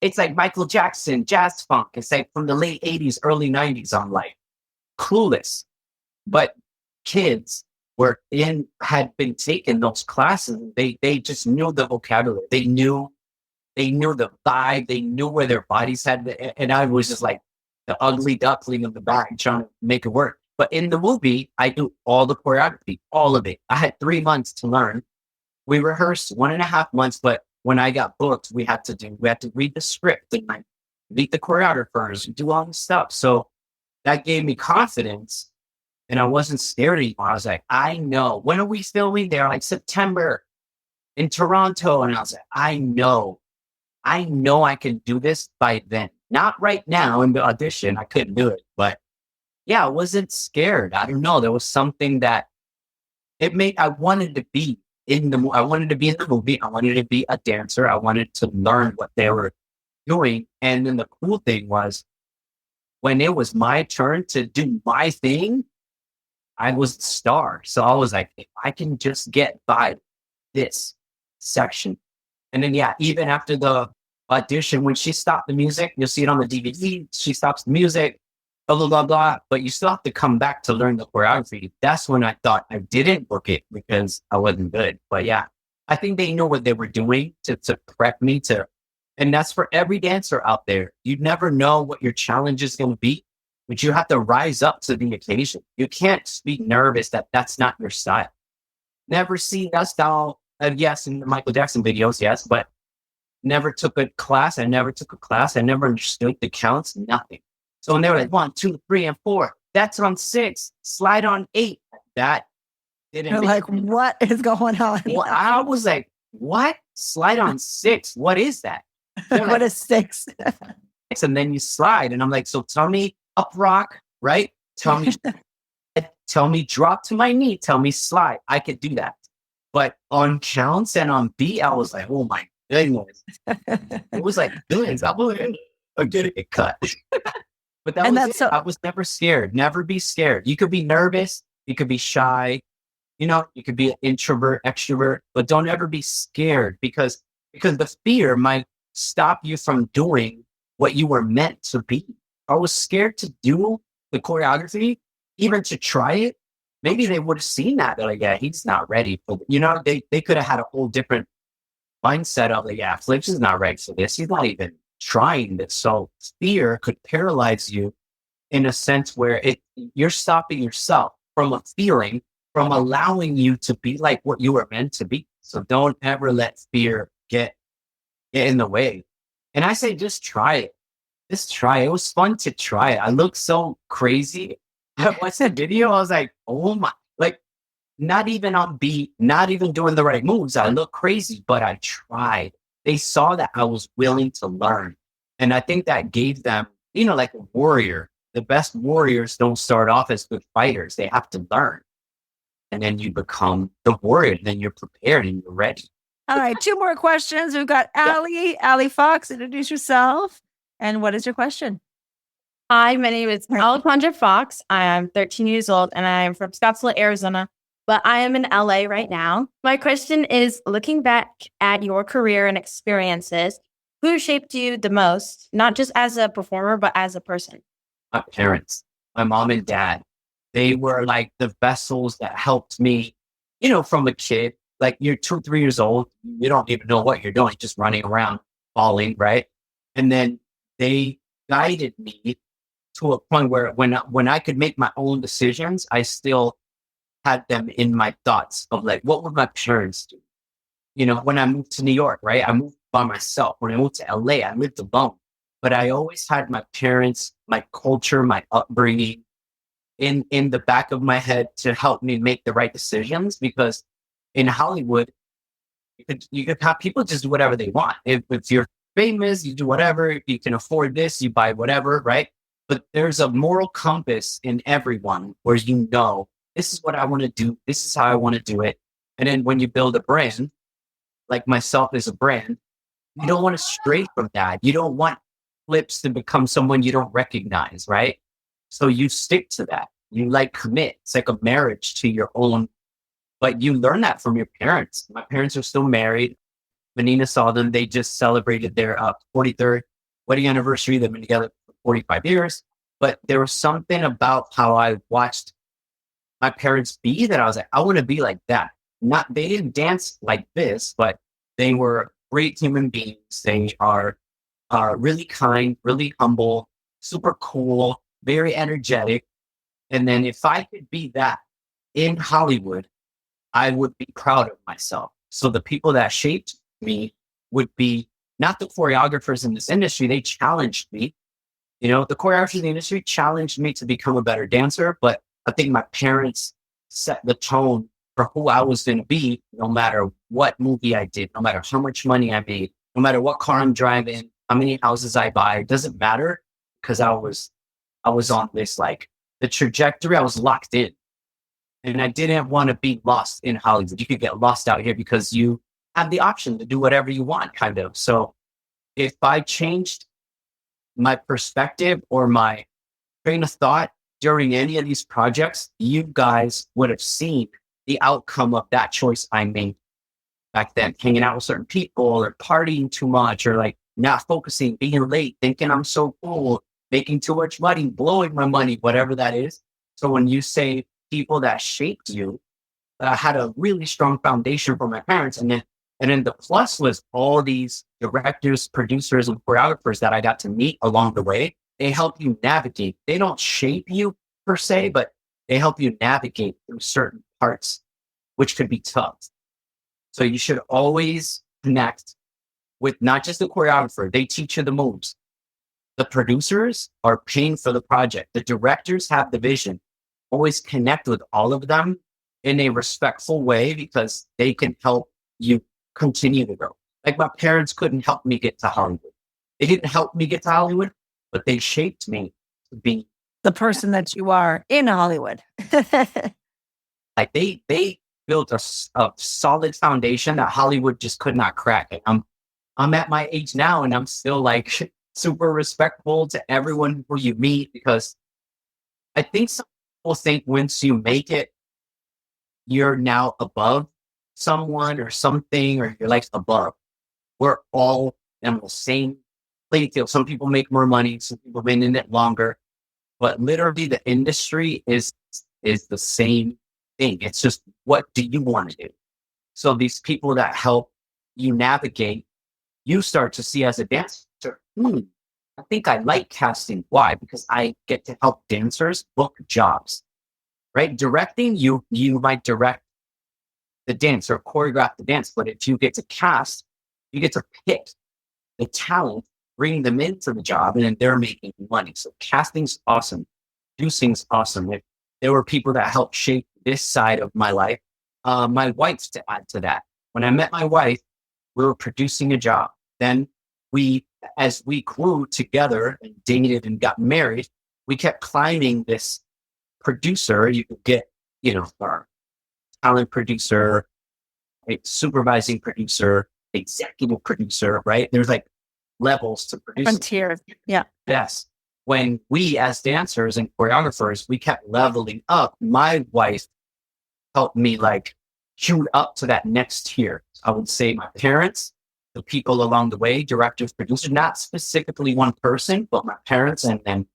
It's like Michael Jackson, jazz funk. It's like from the late 80s, early 90s. I'm like, clueless. But kids had been taking those classes. They just knew the vocabulary. They knew the vibe. They knew where their bodies had. And I was just like the ugly duckling in the back trying to make it work. But in the movie, I do all the choreography, all of it. I had 3 months to learn. We rehearsed 1.5 months, but when I got booked, we had to read the script and meet the choreographers, do all the stuff. So that gave me confidence and I wasn't scared anymore. I was like, I know. When are we filming there? Like September in Toronto. And I was like, I know I can do this by then. Not right now in the audition. I couldn't do it, but yeah, I wasn't scared. I don't know. There was something that I wanted to be in the movie. I wanted to be in the movie. I wanted to be a dancer. I wanted to learn what they were doing. And then the cool thing was when it was my turn to do my thing, I was the star. So I was like, if I can just get by this section. And then, yeah, even after the audition, when she stopped the music, you'll see it on the DVD, she stops the music, blah, blah, blah, blah. But you still have to come back to learn the choreography. That's when I thought I didn't book it because I wasn't good. But yeah, I think they know what they were doing to prep me to. And that's for every dancer out there. You never know what your challenge is going to be, but you have to rise up to the occasion. You can't be nervous that that's not your style. Never seen that style. Yes, in the Michael Jackson videos, yes, but never took a class. I never understood the counts, nothing. So when they were like 1, 2, 3, and 4, that's on 6, slide on 8. That didn't. You're like, what is going on? Well, I was like, what? Slide on 6? What is that? They're What like, is 6? and then you slide. And I'm like, so tell me up rock, right? Tell me drop to my knee. Tell me slide. I could do that. But on counts and on beat, I was like, oh my goodness. It was like, goodness, I'm getting it cut. But that And was that's it. so- I was never scared. Never be scared. You could be nervous. You could be shy. You know, you could be an introvert, extrovert, but don't ever be scared because the fear might stop you from doing what you were meant to be. I was scared to do the choreography, even to try it. Maybe they would have seen that. They're like, yeah, he's not ready for, they could have had a whole different mindset of like, yeah, FLIPZ is not ready for this. He's not even trying this. So fear could paralyze you in a sense where you're stopping yourself from a feeling, from allowing you to be like what you were meant to be. So don't ever let fear get in the way. And I say, just try it. Just try it. It was fun to try it. I looked so crazy. I watched the video. I was like, oh my, like not even on beat, not even doing the right moves. I looked crazy, but I tried. They saw that I was willing to learn. And I think that gave them, like a warrior. The best warriors don't start off as good fighters. They have to learn. And then you become the warrior. Then you're prepared and you're ready. All right, 2 more questions. We've got Allie Fox. Introduce yourself. And what is your question? Hi, my name is Alexandra Fox. I am 13 years old and I am from Scottsdale, Arizona, but I am in LA right now. My question is, looking back at your career and experiences, who shaped you the most, not just as a performer, but as a person? My parents, my mom and dad, they were like the vessels that helped me, from a kid. Like you're 2, 3 years old, you don't even know what you're doing, just running around, falling, right? And then they guided me to a point where when I could make my own decisions, I still had them in my thoughts of like, what would my parents do? When I moved to New York, right? I moved by myself. When I moved to LA, I lived alone. But I always had my parents, my culture, my upbringing in the back of my head to help me make the right decisions. Because in Hollywood, you could have people just do whatever they want. If you're famous, you do whatever. If you can afford this, you buy whatever, right? But there's a moral compass in everyone where this is what I want to do. This is how I want to do it. And then when you build a brand, like myself as a brand, you don't want to stray from that. You don't want FLIPZ to become someone you don't recognize, right? So you stick to that. You commit. It's like a marriage to your own. But you learn that from your parents. My parents are still married. Menina saw them. They just celebrated their 43rd wedding anniversary. They've been together for 45 years. But there was something about how I watched my parents be that I was like, I want to be like that. They didn't dance like this, but they were great human beings. They are really kind, really humble, super cool, very energetic. And then if I could be that in Hollywood, I would be proud of myself. So the people that shaped me would be not the choreographers in this industry. They challenged me. The choreographers in the industry challenged me to become a better dancer. But I think my parents set the tone for who I was going to be, no matter what movie I did, no matter how much money I made, no matter what car I'm driving, how many houses I buy. It doesn't matter because I was on this, the trajectory, I was locked in. And I didn't want to be lost in Hollywood. You could get lost out here because you have the option to do whatever you want, kind of. So if I changed my perspective or my train of thought during any of these projects, you guys would have seen the outcome of that choice I made back then, hanging out with certain people or partying too much or not focusing, being late, thinking I'm so cool, making too much money, blowing my money, whatever that is. So when you say people that shaped you, had a really strong foundation from my parents. And then the plus was all these directors, producers, and choreographers that I got to meet along the way. They help you navigate. They don't shape you per se, but they help you navigate through certain parts, which could be tough. So you should always connect with not just the choreographer. They teach you the moves. The producers are paying for the project. The directors have the vision. Always connect with all of them in a respectful way because they can help you continue to grow. Like my parents couldn't help me get to Hollywood. They didn't help me get to Hollywood, but they shaped me to be the person that you are in Hollywood. like they built a solid foundation that Hollywood just could not crack. And I'm at my age now, and I'm still like super respectful to everyone who you meet, because I think some people think once you make it, you're now above someone or something, or you're like above. We're all in the same playing field. Some people make more money, some people have been in it longer, but literally the industry is the same thing. It's just, what do you want to do? So these people that help you navigate, you start to see as a dancer, I think I like casting. Why? Because I get to help dancers book jobs, right? Directing, you might direct the dance or choreograph the dance, but if you get to cast, you get to pick the talent, bring them into the job, and then they're making money. So casting's awesome. Producing's awesome. There were people that helped shape this side of my life. My wife, to add to that, when I met my wife, we were producing a job. Then as we grew together and dated and got married, we kept climbing this producer. You could get, our talent producer, a supervising producer, executive producer, right? There's like levels to produce. Frontier. Yeah. Yes. When we as dancers and choreographers, we kept leveling up. My wife helped me like shoot up to that next tier. I would say my parents, the people along the way, directors, producers, not specifically one person, but my parents, and then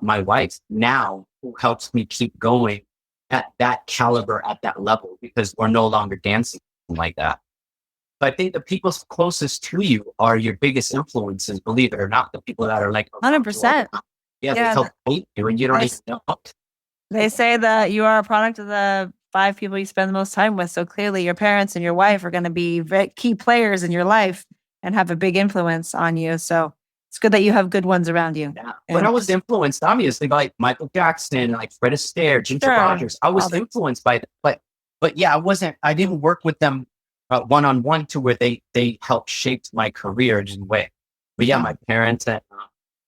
my wife now, who helps me keep going at that caliber, at that level, because we're no longer dancing like that. But I think the people closest to you are your biggest influences, believe it or not. The people that are like 100%. Yeah, they help shape you, and you don't even know. They say that you are a product of the 5 people you spend the most time with. So clearly your parents and your wife are going to be very key players in your life and have a big influence on you. So it's good that you have good ones around you. Yeah. But I was influenced, obviously, by Michael Jackson, like Fred Astaire, Ginger Rogers. I was influenced by them. But yeah, I didn't work with them one-on-one to where they helped shape my career in a way. But yeah, my parents and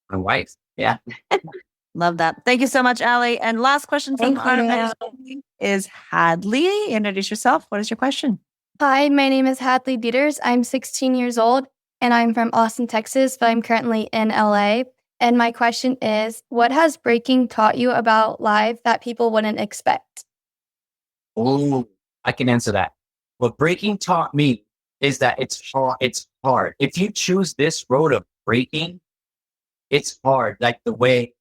my wife. Yeah. Love that. Thank you so much, Allie. And last question from our is Hadley. Introduce yourself. What is your question? Hi, my name is Hadley Dieters. I'm 16 years old and I'm from Austin, Texas, but I'm currently in LA. And my question is, what has breaking taught you about live that people wouldn't expect? Oh, I can answer that. What breaking taught me is that it's hard. If you choose this road of breaking, it's hard. Like the way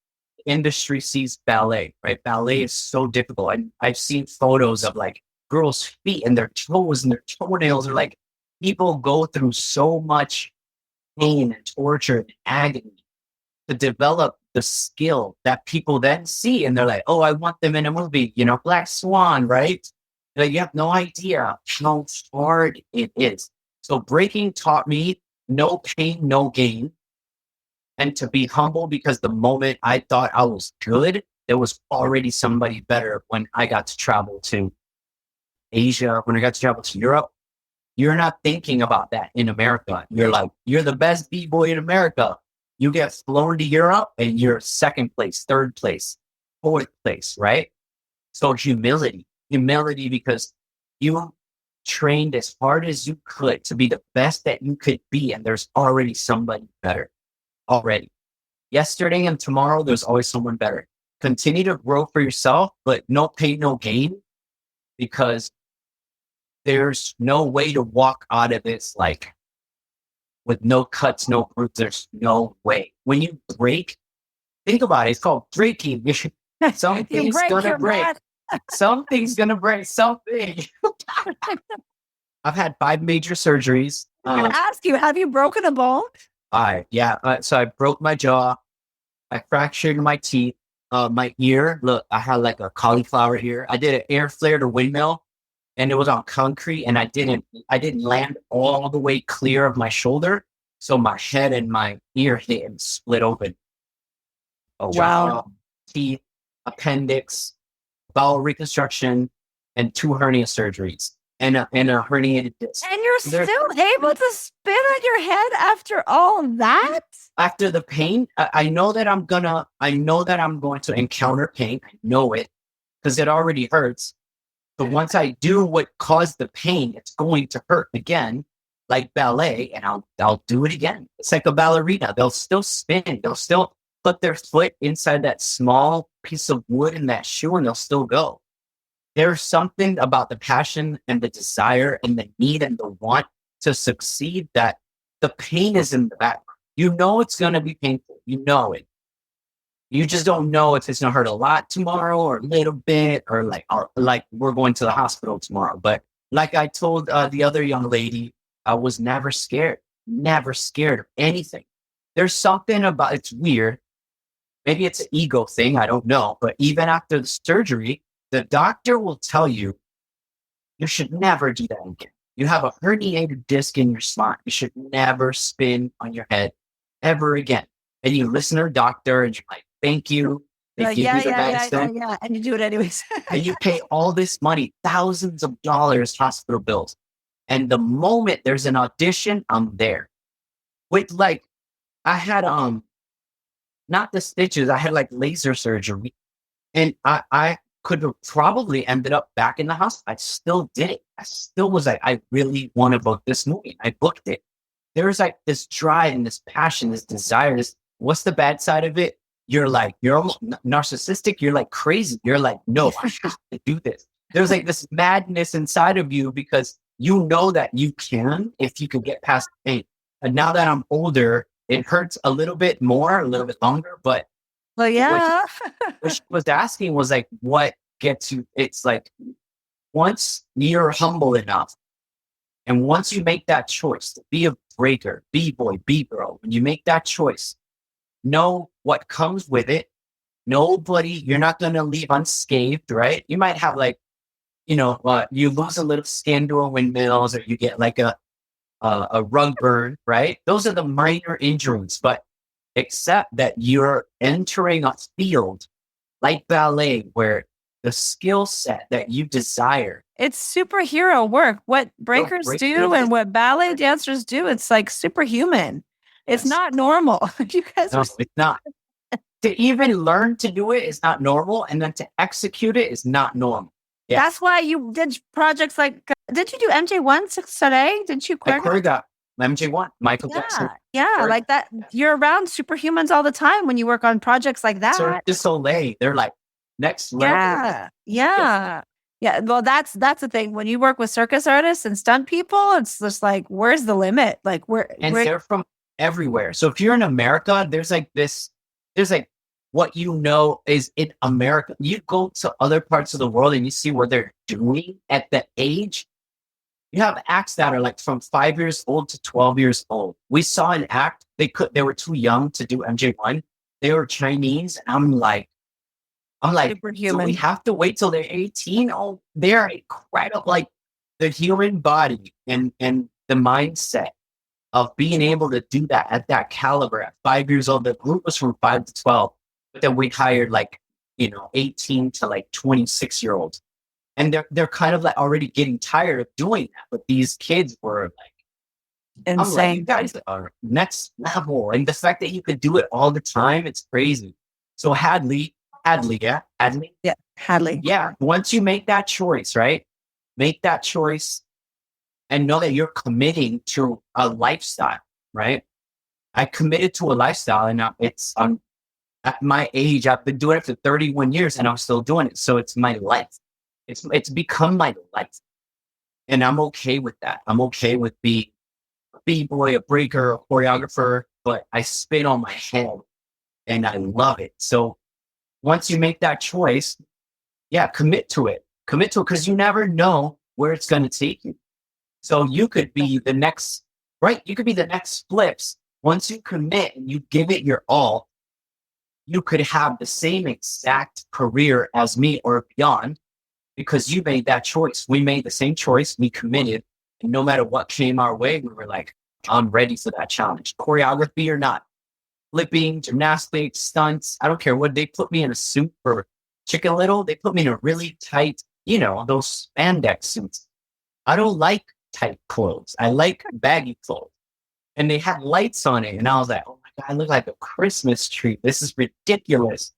industry sees ballet, right? Ballet is so difficult. I've seen photos of like girls' feet and their toes and their toenails are like, people go through so much pain and torture and agony to develop the skill that people then see. And they're like, oh, I want them in a movie, Black Swan, right? Like, you have no idea how hard it is. So breaking taught me no pain, no gain. And to be humble, because the moment I thought I was good, there was already somebody better. When I got to travel to Asia, when I got to travel to Europe, you're not thinking about that in America. You're like, you're the best B-boy in America. You get flown to Europe and you're second place, third place, fourth place, right? So humility because you trained as hard as you could to be the best that you could be. And there's already somebody better. Already. Yesterday and tomorrow, there's always someone better. Continue to grow for yourself, but no pain, no gain, because there's no way to walk out of this like with no cuts, no bruises. There's no way. When you break, think about it. It's called breaking. Something's gonna break. Something's gonna break. Something. I've had 5 major surgeries. I'm gonna ask you, have you broken a bone? So I broke my jaw. I fractured my teeth, my ear. Look, I had like a cauliflower here. I did an air flare to windmill, and it was on concrete, and I didn't land all the way clear of my shoulder, so my head and my ear hit and split open. Oh jaw, wow! Teeth, appendix, bowel reconstruction, and 2 hernia surgeries. and a herniated disc. And you're still able to spin on your head after all that? After the pain, I know that I'm going to encounter pain. I know it because it already hurts. But once I do what caused the pain, it's going to hurt again, like ballet, and I'll do it again. It's like a ballerina. They'll still spin. They'll still put their foot inside that small piece of wood in that shoe, and they'll still go. There's something about the passion and the desire and the need and the want to succeed that the pain is in the background. You know it's going to be painful. You know it. You just don't know if it's going to hurt a lot tomorrow or a little bit or like we're going to the hospital tomorrow. But like I told the other young lady, I was never scared of anything. There's something about, it's weird. Maybe it's an ego thing. I don't know. But even after the surgery, the doctor will tell you, you should never do that again. You have a herniated disc in your spine. You should never spin on your head ever again. And you listen to your doctor and you're like, thank you. They give you the medicine. Yeah. And you do it anyways. And you pay all this money, thousands of dollars, hospital bills. And the moment there's an audition, I'm there. With I had, not the stitches, I had laser surgery. And I could have probably ended up back in the hospital. I still did it. I still was I really want to book this movie. I booked it. There's this drive and this passion, this desire. What's the bad side of it? You're almost narcissistic. You're crazy. You're no, I have to do this. There's this madness inside of you because you know that you can if you can get past the pain. And now that I'm older, it hurts a little bit more, a little bit longer. But well, yeah. what she was asking was what gets you? It's once you're humble enough, and once you make that choice to be a breaker, B-boy, B-girl, when you make that choice, know what comes with it. You're not going to leave unscathed, right? You might have you lose a little skin to a windmills, or you get a rug burn, right? Those are the minor injuries, but except that you're entering a field like ballet where the skill set that you desire. It's superhero work. What breakers do and what ballet dancers do, it's superhuman. It's not normal. You guys it's not. To even learn to do it is not normal, and then to execute it is not normal. Yeah. That's why you did projects did you do MJ1 Soleil? Did you choreograph MJ1, Michael Jackson? Yeah, like that. You're around superhumans all the time when you work on projects like that. Cirque du Soleil, they're next level. Yeah. Well, that's the thing. When you work with circus artists and stunt people, it's just where's the limit? They're from everywhere. So if you're in America, there's what is in America. You go to other parts of the world and you see what they're doing at that age. You have acts that are from 5 years old to 12 years old. We saw an act. They were too young to do MJ1. They were Chinese. And I'm like, so we have to wait till they're 18. Oh, they're incredible. The human body and the mindset of being able to do that at that caliber at 5 years old. The group was from 5 to 12, but then we hired 18 to 26-year-olds. And they're kind of already getting tired of doing that. But these kids were insane. You guys are next level. And the fact that you could do it all the time, it's crazy. So Hadley. Yeah, Hadley. Yeah. Once you make that choice, right? Make that choice and know that you're committing to a lifestyle, right? I committed to a lifestyle, and at my age, I've been doing it for 31 years and I'm still doing it. So it's my life. It's become my life. And I'm okay with that. I'm okay with being a B-boy, a breaker, a choreographer, but I spin on my head and I love it. So once you make that choice, commit to it because you never know where it's going to take you. So you could be the next, right? You could be the next FLIPZ. Once you commit and you give it your all, you could have the same exact career as me or beyond because you made that choice. We made the same choice. We committed. And no matter what came our way, we were I'm ready for that challenge. Choreography or not. Flipping, gymnastics, stunts. I don't care what. They put me in a suit for Chicken Little. They put me in a really tight, those spandex suits. I don't like tight clothes. I like baggy clothes. And they had lights on it. And I was like, oh my God, I look like a Christmas tree. This is ridiculous.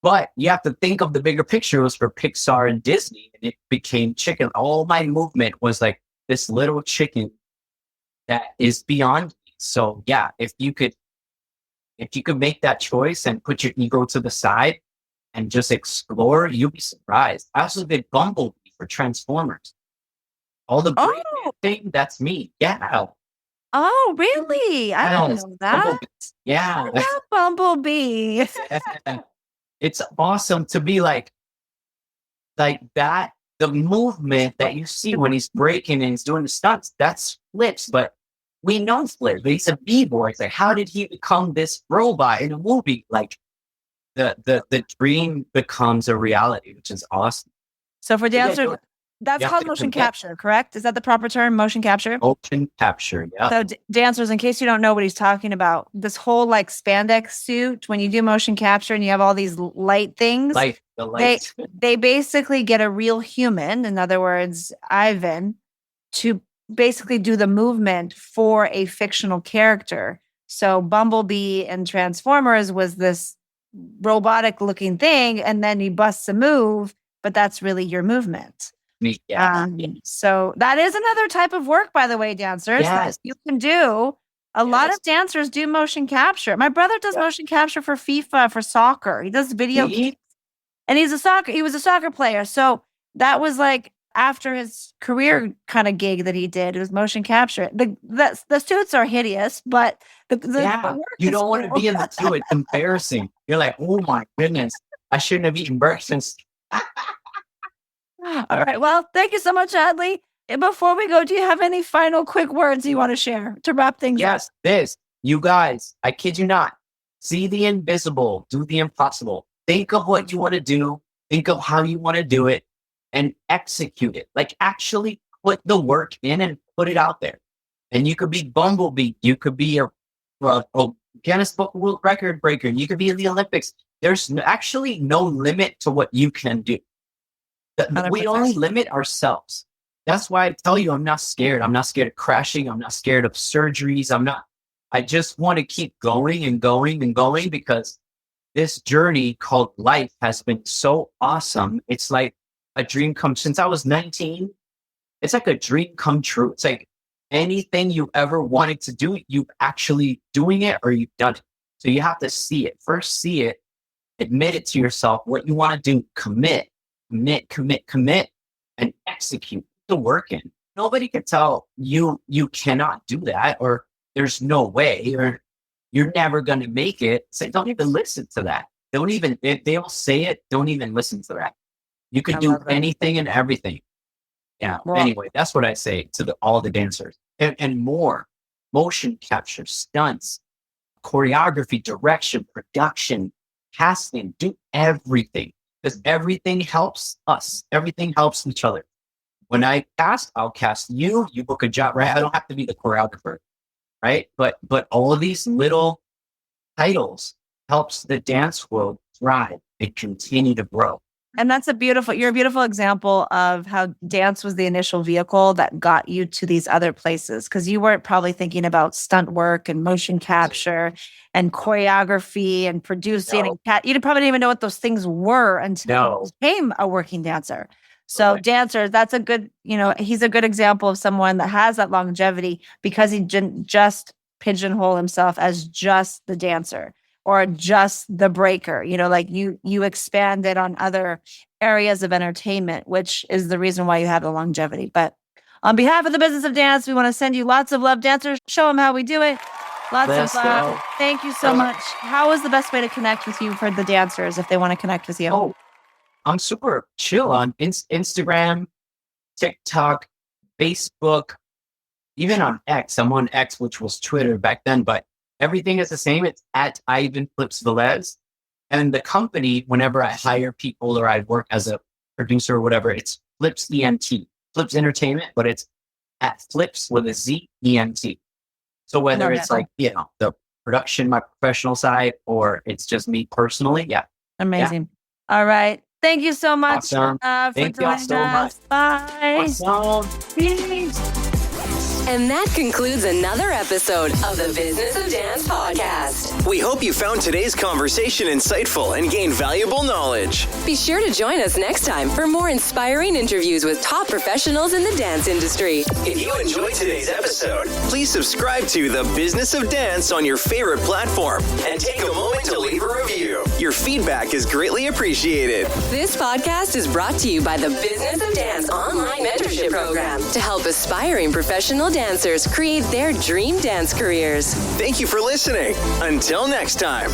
But you have to think of the bigger picture. It was for Pixar and Disney, and it became chicken. All my movement was like this little chicken that is beyond me. So yeah, if you could make that choice and put your ego to the side and just explore, you'll be surprised. I also did Bumblebee for Transformers. All the great thing, that's me. Yeah. Oh, really? I don't know that. Bumblebee. Yeah. I love Bumblebee. It's awesome to be like that. The movement that you see when he's breaking and he's doing the stunts, that's FLIPZ. But we know FLIPZ, but he's a b-boy. It's like, how did he become this robot in a movie? Like the dream becomes a reality, which is awesome. So for dancers, that's called motion capture, correct? Is that the proper term, motion capture? Motion capture, yeah. So dancers, in case you don't know what he's talking about, this whole like spandex suit, when you do motion capture and you have all these light things, the light. They basically get a real human, in other words, Ivan, to basically do the movement for a fictional character. So Bumblebee and Transformers was this robotic looking thing, and then he busts a move, but that's really your movement. Yeah. So that is another type of work, by the way, dancers, that you can do. A lot of dancers do motion capture. My brother does motion capture for FIFA, for soccer. He does video games, and he was a soccer player. So that was like after his career kind of gig that he did. It was motion capture. The suits are hideous, but the work you don't want to be in the suit. It's embarrassing. You're like, oh my goodness, I shouldn't have eaten breakfast. All right. Well, thank you so much, Adley. Before we go, do you have any final quick words you want to share to wrap things up? Yes, you guys, I kid you not. See the invisible, do the impossible. Think of what you want to do. Think of how you want to do it and execute it. Like actually put the work in and put it out there. And you could be Bumblebee. You could be a Guinness Book World Record breaker. You could be in the Olympics. There's actually no limit to what you can do. 100%. We only limit ourselves. That's why I tell you, I'm not scared. I'm not scared of crashing. I'm not scared of surgeries. I just want to keep going and going and going because this journey called life has been so awesome. It's like a dream come since I was 19. It's like a dream come true. It's like anything you ever wanted to do, you actually doing it or you've done it. So you have to see it. First, see it, admit it to yourself, what you want to do, commit, and execute the work in. Nobody can tell you cannot do that, or there's no way, or you're never going to make it. So don't even listen to that. If they'll say it, don't even listen to that. You can do anything and everything. Yeah. Well, anyway, that's what I say to all the dancers and more. Motion capture, stunts, choreography, direction, production, casting, do everything. Because everything helps us. Everything helps each other. When I cast, I'll cast you. You book a job, right? I don't have to be the choreographer, right? But all of these little titles helps the dance world thrive and continue to grow. And you're a beautiful example of how dance was the initial vehicle that got you to these other places. Because you weren't probably thinking about stunt work and motion capture and choreography and producing. You probably didn't even know what those things were until you became a working dancer. So dancers, that's a good, he's a good example of someone that has that longevity because he didn't just pigeonhole himself as just the dancer or just the breaker. Like you expanded on other areas of entertainment, which is the reason why you have the longevity. But on behalf of the business of dance, we want to send you lots of love, dancers. Show them how we do it. Lots of love. Thank you so much. How is the best way to connect with you for the dancers if they want to connect with you? Oh, I'm super chill on Instagram, TikTok, Facebook, even on X. I'm on X, which was Twitter back then, but everything is the same. It's at FLIPZ Velez. And the company, whenever I hire people or I work as a producer or whatever, it's FLIPZ ENT, FLIPZ Entertainment, but it's at FLIPZ with a Z ENT. So whether it's like, the production, my professional side, or it's just me personally. Yeah. Amazing. Yeah. All right. Thank you so much Awesome. for Thank y'all joining so much. us. Bye. Awesome. And that concludes another episode of the Business of Dance podcast. We hope you found today's conversation insightful and gained valuable knowledge. Be sure to join us next time for more inspiring interviews with top professionals in the dance industry. If you enjoyed today's episode, please subscribe to The Business of Dance on your favorite platform and take a moment to leave a review. Your feedback is greatly appreciated. This podcast is brought to you by the Business of Dance online mentorship program to help aspiring professional dancers create their dream dance careers. Thank you for listening. Until next time.